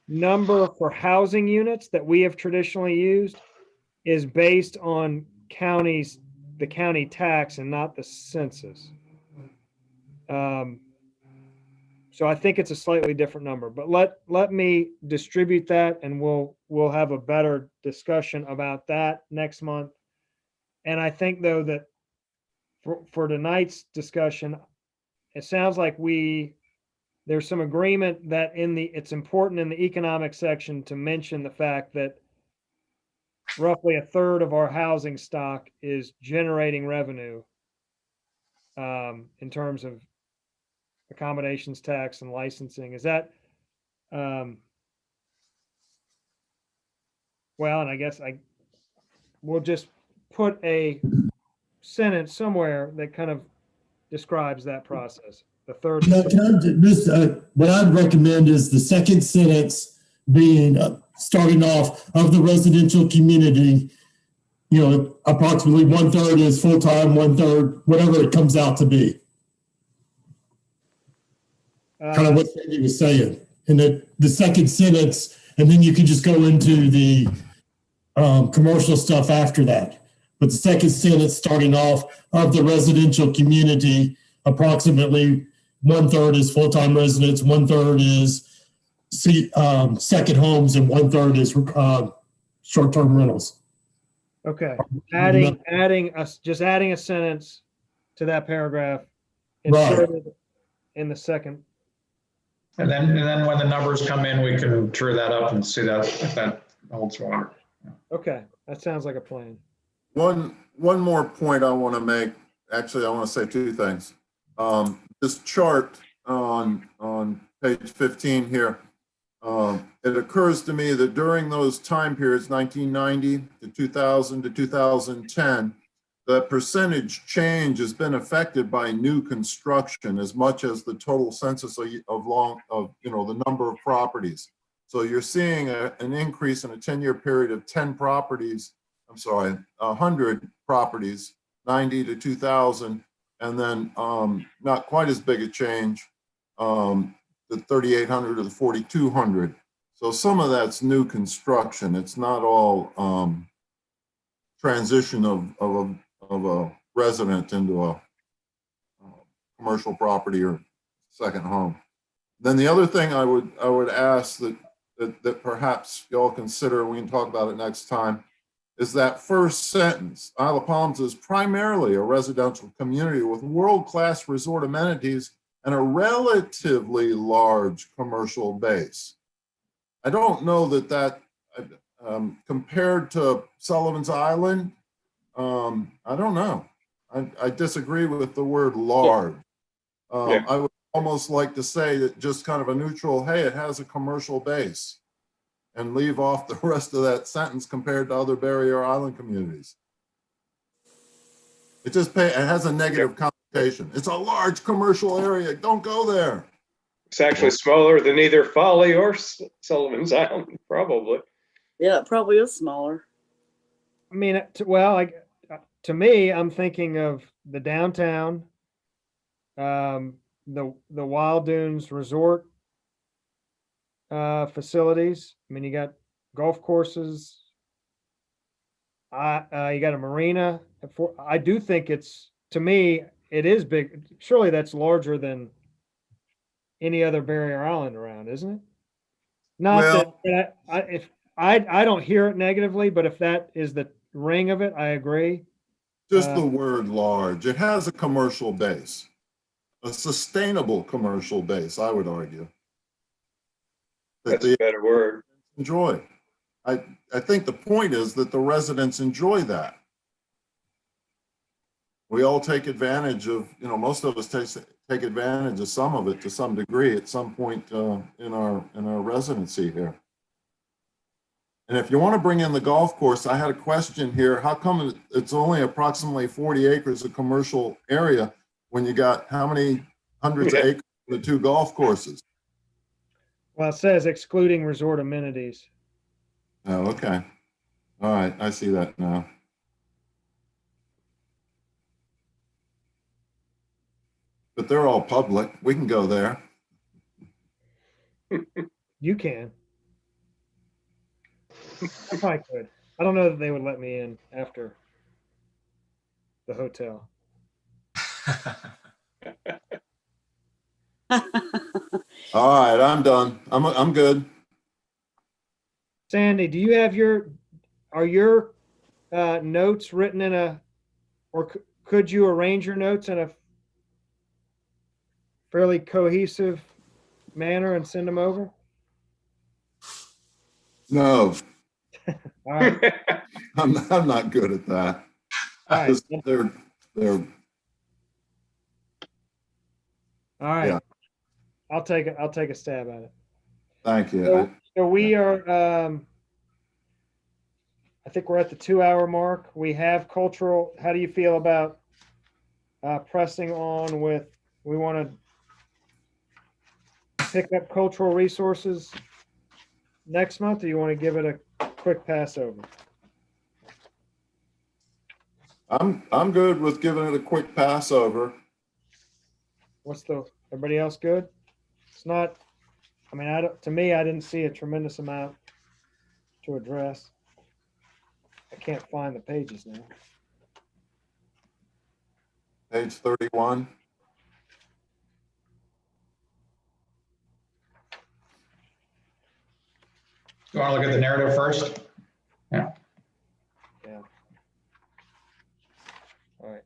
number for housing units that we have traditionally used is based on counties, the county tax, and not the census. So I think it's a slightly different number, but let me distribute that, and we'll have a better discussion about that next month. And I think though that for tonight's discussion, it sounds like there's some agreement that it's important in the economic section to mention the fact that roughly a third of our housing stock is generating revenue in terms of accommodations tax and licensing. Is that, well, and I guess we'll just put a sentence somewhere that kind of describes that process. The third. What I'd recommend is the second sentence being starting off of the residential community, approximately 1/3 is full-time, 1/3, whatever it comes out to be. Kind of what Sandy was saying. And the second sentence, and then you can just go into the commercial stuff after that. But the second sentence starting off of the residential community, approximately 1/3 is full-time residents, 1/3 is second homes, and 1/3 is short-term rentals. Okay, adding a sentence to that paragraph Right. inserted in the second. and then when the numbers come in, we can true that up and see that if that holds water. Okay, that sounds like a plan. One more point I want to make. Actually, I want to say two things. This chart on page 15 here, it occurs to me that during those time periods, 1990 to 2000 to 2010, the percentage change has been affected by new construction as much as the total census of the number of properties. So you're seeing an increase in a 10-year period of 100 properties, 90 to 2000, and then not quite as big a change, the 3,800 to the 4,200. So some of that's new construction. It's not all transition of a resident into a commercial property or second home. Then the other thing I would ask that perhaps y'all consider, we can talk about it next time, is that first sentence. Isle of Palms is primarily a residential community with world-class resort amenities and a relatively large commercial base. I don't know that compared to Sullivan's Island, I don't know. I disagree with the word large. Yeah. I would almost like to say that just kind of a neutral, hey, it has a commercial base, and leave off the rest of that sentence compared to other barrier island communities. It has a negative connotation. It's a large commercial area. Don't go there. It's actually smaller than either Folly or Sullivan's Island, probably. Yeah, it probably is smaller. I mean, to me, I'm thinking of the downtown, the Wild Dunes Resort facilities. I mean, you got golf courses. You got a marina. I do think to me, it is big. Surely that's larger than any other barrier island around, isn't it? Not that I don't hear it negatively, but if that is the ring of it, I agree. Just the word large. It has a commercial base, a sustainable commercial base, I would argue. That's a better word. Enjoy. I think the point is that the residents enjoy that. We all take advantage of, most of us take advantage of some of it to some degree at some point in our residency here. And if you want to bring in the golf course, I had a question here. How come it's only approximately 40 acres of commercial area when you got how many hundreds of acres for the 2 golf courses. Well, it says excluding resort amenities. Oh, okay. All right, I see that now. But they're all public. We can go there. You can. I probably could. I don't know that they would let me in after the hotel. All right, I'm done. I'm good. Sandy, do you have are your notes written in a, or could you arrange your notes in a fairly cohesive manner and send them over? No, All right. I'm not good at that. All right. They're All right. Yeah. I'll take a stab at it. Thank you. So we are, I think we're at the 2-hour mark. We have cultural. How do you feel about pressing on with, we want to pick up cultural resources next month, or you want to give it a quick pass over? I'm good with giving it a quick pass over. Everybody else good? It's not, I mean, to me, I didn't see a tremendous amount to address. I can't find the pages now. Page 31. You want to look at the narrative first? Yeah. Yeah. All right.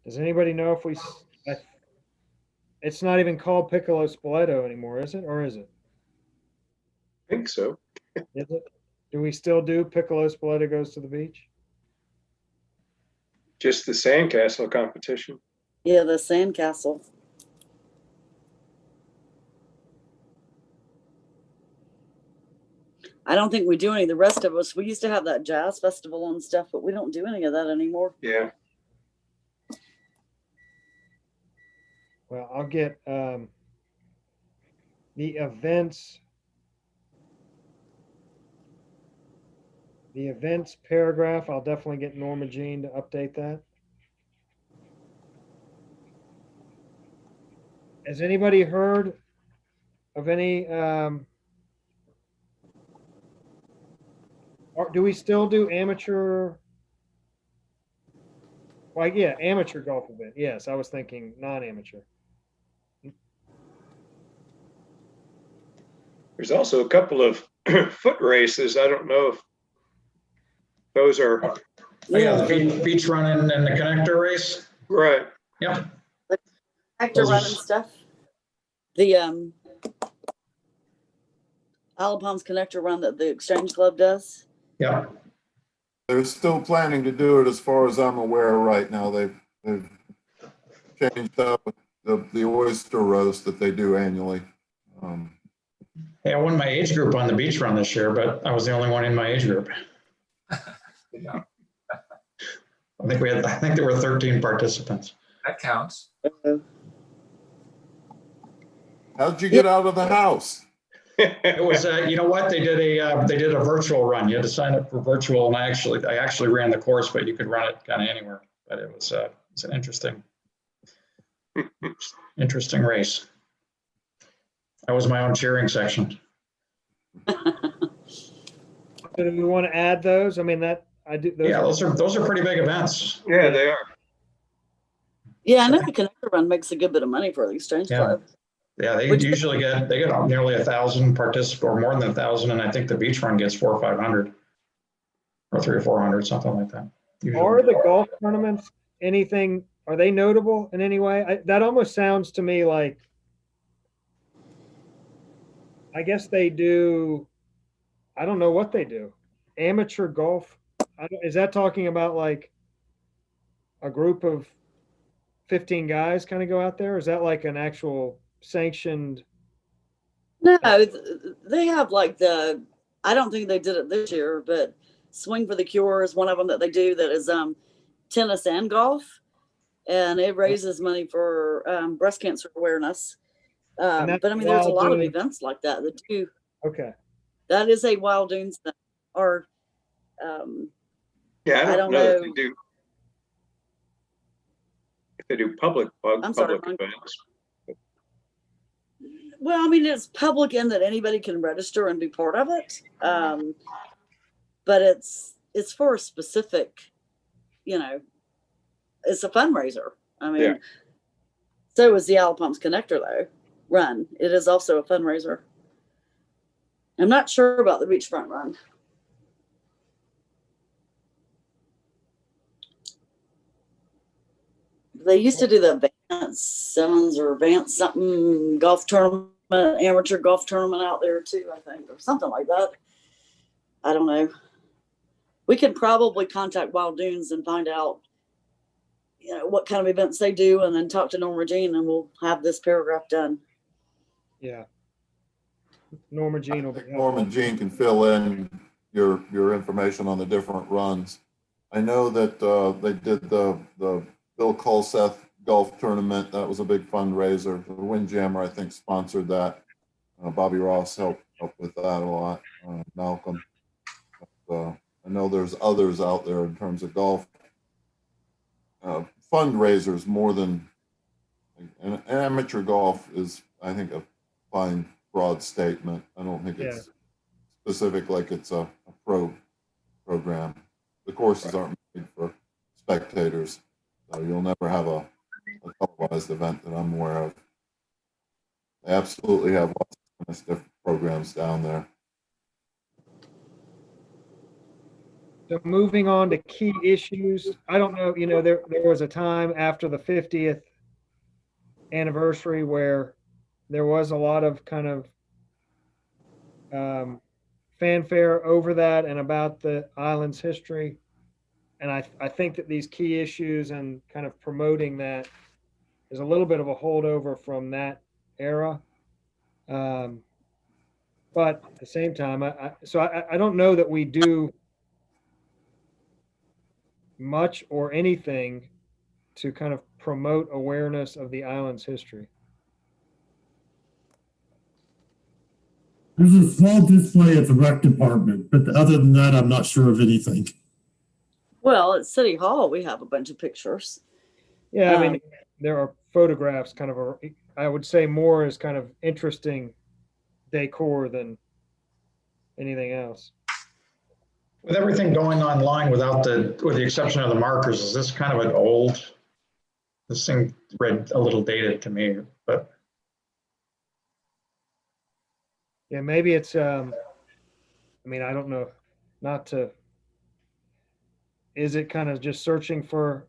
Does anybody know if it's not even called Piccolo Spoleto anymore, is it? Or is it? I think so. Is it? Do we still do Piccolo Spoleto Goes to the Beach? Just the sandcastle competition. Yeah, the sandcastle. I don't think we do any. The rest of us, we used to have that jazz festival and stuff, but we don't do any of that anymore. Yeah. Well, I'll get the events. The events paragraph, I'll definitely get Norma Jean to update that. Has anybody heard of any, or do we still do amateur? Like, yeah, amateur golf event. Yes, I was thinking non-amateur. There's also a couple of foot races. I don't know if those are Oh, yeah, the beach run and the connector race. right. Yep. Actor Those are- run and stuff. The Isle of Palms Connector run that the Exchange Club does. Yeah. They're still planning to do it as far as I'm aware right now. They've changed up the oyster roast that they do annually. Hey, I won my age group on the beach run this year, but I was the only one in my age group. Yeah, I think there were 13 participants. that counts. How'd you get out of the house? It was, you know what? They did a virtual run. You had to sign up for virtual, and I actually ran the course, but you could run it kind of anywhere. But it's an interesting race. That was my own cheering section. So do we want to add those? I mean, that I do. Yeah, those are pretty big events. Yeah, they are. Yeah, I know the Connector run makes a good bit of money for the Exchange Yeah. Club. Yeah, they Which- usually get nearly 1,000 participants, or more than 1,000, and I think the beach run gets 400 or 500, or 300 or 400, something like that. Usually. Are the golf tournaments anything are they notable in any way? That almost sounds to me like, I guess they do, I don't know what they do. Amateur golf. Is that talking about like a group of 15 guys kind of go out there? Or is that like an actual sanctioned? No, they have like I don't think they did it this year, but Swing for the Cure is one of them that they do that is tennis and golf. And it raises money for breast cancer awareness. But I mean, there's a lot of events like that that do. Okay. That is a Wild Dunes thing. Or Yeah, I don't know know. if they do public sorry, events. Well, I mean, it's public in that anybody can register and be part of it. But it's for a specific, it's a fundraiser. I mean, Yeah. So is the Owl Palms Connector though run. It is also a fundraiser. I'm not sure about the beachfront run. They used to do the Vance Simmons or Vance something golf tournament, amateur golf tournament out there too, I think, or something like that. I don't know. We could probably contact Wild Dunes and find out, what kind of events they do, and then talk to Norma Jean, and we'll have this paragraph done. Yeah. Norma Jean will be helpful. Norma Jean can fill in your information on the different runs. I know that they did the Bill Colseth golf tournament. That was a big fundraiser. The Windjammer, I think, sponsored that. Bobby Ross helped with that a lot. Malcolm. But, I know there's others out there in terms of golf fundraisers more than an amateur golf is, I think, a fine broad statement. I don't think it's specific like it's a pro program. The courses aren't made for spectators, so you'll never have a televised event that I'm aware of. They absolutely have lots of different programs down there. So moving on to key issues, I don't know, there was a time after the 50th anniversary where there was a lot of kind of fanfare over that and about the island's history. And I think that these key issues and kind of promoting that is a little bit of a holdover from that era. But at the same time, I don't know that we do much or anything to kind of promote awareness of the island's history. There's a small display at the rec department, but other than that, I'm not sure of anything. Well, at City Hall, we have a bunch of pictures. Yeah, I mean, there are photographs kind of, I would say more as kind of interesting decor than anything else. With everything going online with the exception of the markers, is this kind of an old, this thing read a little dated to me, but. Yeah, maybe it's, I mean, I don't know, is it kind of just searching for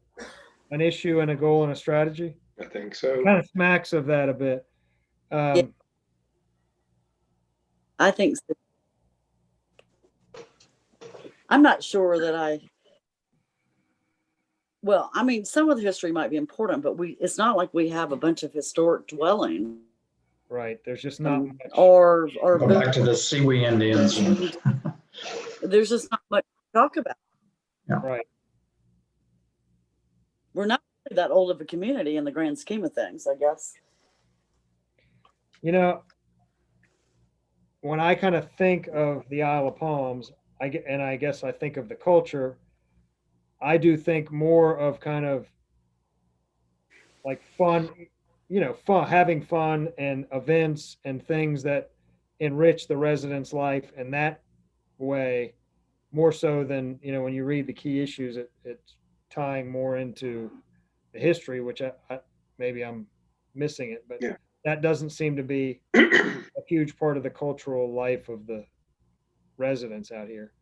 an issue and a goal and a strategy? I think so. It kind of smacks of that a bit. Yeah. I think so. I'm not sure that well, I mean, some of the history might be important, but it's not like we have a bunch of historic dwellings. Right. There's just not much. Or Go back to the Siwi Indians. There's just not much to talk about. Yeah. Right. We're not really that old of a community in the grand scheme of things, I guess. When I kind of think of the Isle of Palms, I guess I think of the culture, I do think more of kind of like fun, having fun and events and things that enrich the residents' life in that way, more so than, when you read the key issues, it's tying more into the history, which maybe I'm missing it, but yeah. That doesn't seem to be a huge part of the cultural life of the residents out here.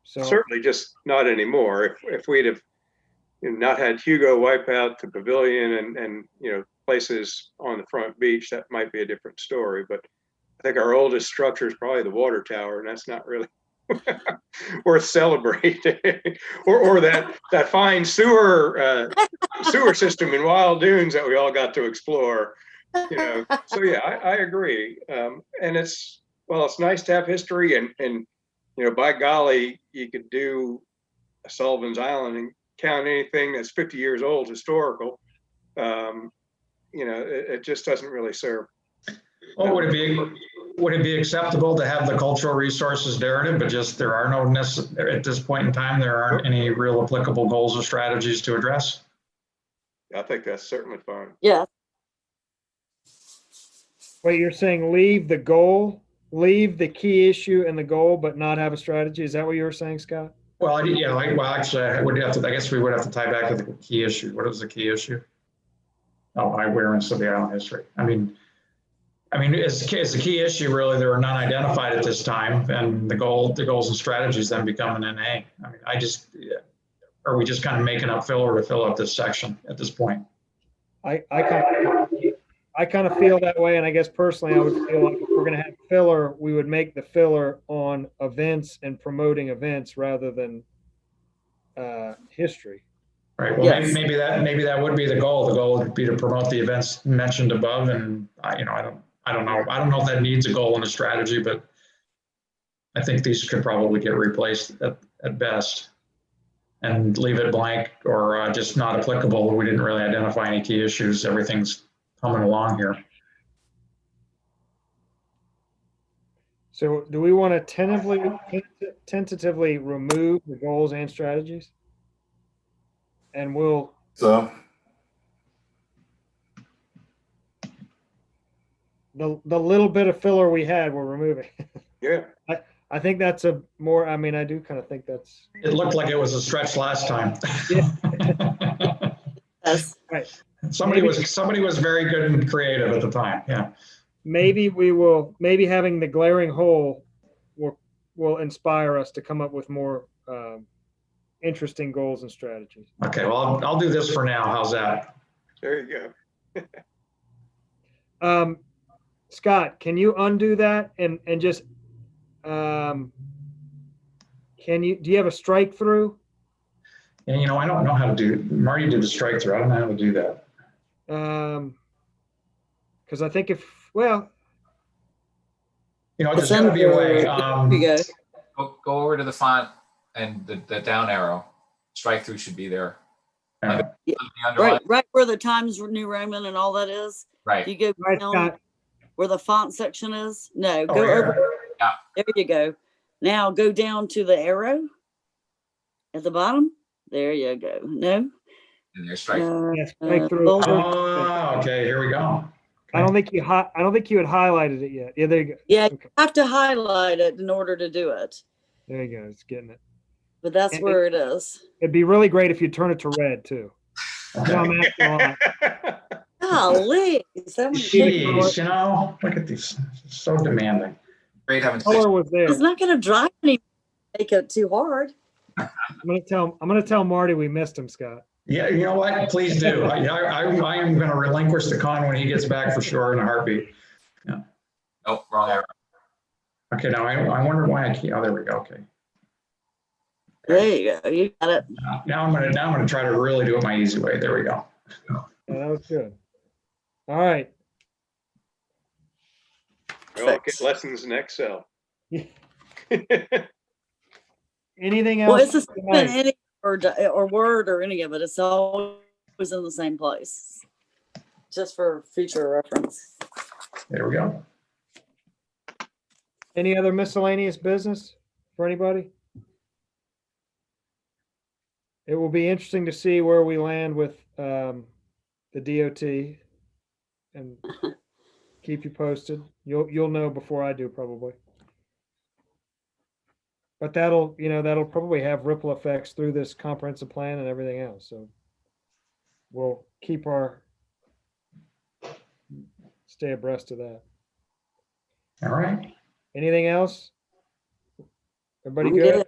So certainly just not anymore. If we'd have, not had Hugo wipe out the pavilion and places on the front beach, that might be a different story. But I think our oldest structure is probably the water tower, and that's not really worth celebrating. or that fine sewer system in Wild Dunes that we all got to explore. So yeah, I agree. And it's nice to have history, and by golly, you could do a Sullivan's Island and count anything that's 50 years old historical. It just doesn't really serve. Well, would it be acceptable to have the cultural resources narrative, but just there are no at this point in time, there aren't any real applicable goals or strategies to address? I think that's certainly fine. Yeah. Wait, you're saying leave the goal, leave the key issue and the goal, but not have a strategy? Is that what you were saying, Scott? Well, yeah, actually, I guess we would have to tie back to the key issue. What is the key issue? Oh, awareness of the island history. I mean, as the key issue, really, there are none identified at this time, and the goals and strategies then become an NA. I mean, are we just kind of making up filler to fill up this section at this point? I kind of feel that way, and I guess personally, I would feel like if we're going to have filler, we would make the filler on events and promoting events rather than history. Right. Well, Yes. maybe that would be the goal. The goal would be to promote the events mentioned above, and I don't know. I don't know if that needs a goal and a strategy, but I think these could probably get replaced at best, and leave it blank or just not applicable. We didn't really identify any key issues. Everything's coming along here. So do we want to tentatively remove the goals and strategies? And we'll, So, the little bit of filler we had, we're removing. Yeah. I think that's a more, I mean, I do kind of think that's. It looked like it was a stretch last time. Yeah. Yes. Right. Somebody was very good and creative at the time. Yeah. Maybe having the glaring hole will inspire us to come up with more interesting goals and strategies. Okay. Well, I'll do this for now. How's that? There you go. Scott, can you undo that and just do you have a strike through? And I don't know how to do. Marty did the strike through. I don't know how to do that. Because I think there's got to be a way. There you go. Go over to the font and the down arrow. Strike through should be there. Yeah. The underline. Right where the Times New Roman and all that is. Right. You go Right, down Scott. where the font section is. No, go yeah. over. Yeah. There you go. Now go down to the arrow at the bottom. There you go. No. And there's strike through. Yeah, strike through. bold. Oh, okay. Here we go. I don't think you had highlighted it yet. Yeah, there you go. Yeah, Okay. you have to highlight it in order to do it. There you go. It's getting it. But that's And where it is. It'd be really great if you turn it to red too. Okay. No, I'm asking a lot. Golly. so many things. Jeez, look at these. So demanding. Great having Color was there. It's not going to dry any. Make it too hard. I'm gonna tell Marty we missed him, Scott. Yeah, you know what? Please do. I am going to relinquish the con when he gets back for sure in a heartbeat. Oh, wrong arrow. Okay, now I wonder why I can't. Oh, there we go. Okay. There you go. You got it. Now I'm gonna try to really do it my easy way. There we go. Yeah, that was good. All right. We all get lessons in Excel. Anything Well, else? it's a statement, any or word or any of it. It's always in the same place. Just for future reference. There we go. Any other miscellaneous business for anybody? It will be interesting to see where we land with the DOT, and keep you posted. You'll know before I do probably. But that'll probably have ripple effects through this comprehensive plan and everything else. So we'll stay abreast of that. All right. Anything else? Everybody I'm good? good.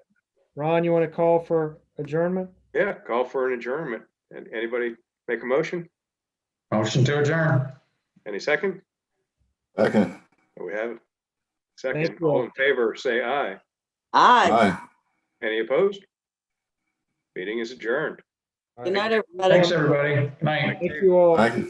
Ron, you want to call for adjournment? Yeah, call for an adjournment. And anybody make a motion? Motion to adjourn. Any second? Second. We have it. Thank Second. you. All in favor, say aye. Aye. Aye. Any opposed? Meeting is adjourned. All Good right. night, everybody. Thanks, everybody. Good night. Thank you all. Aye.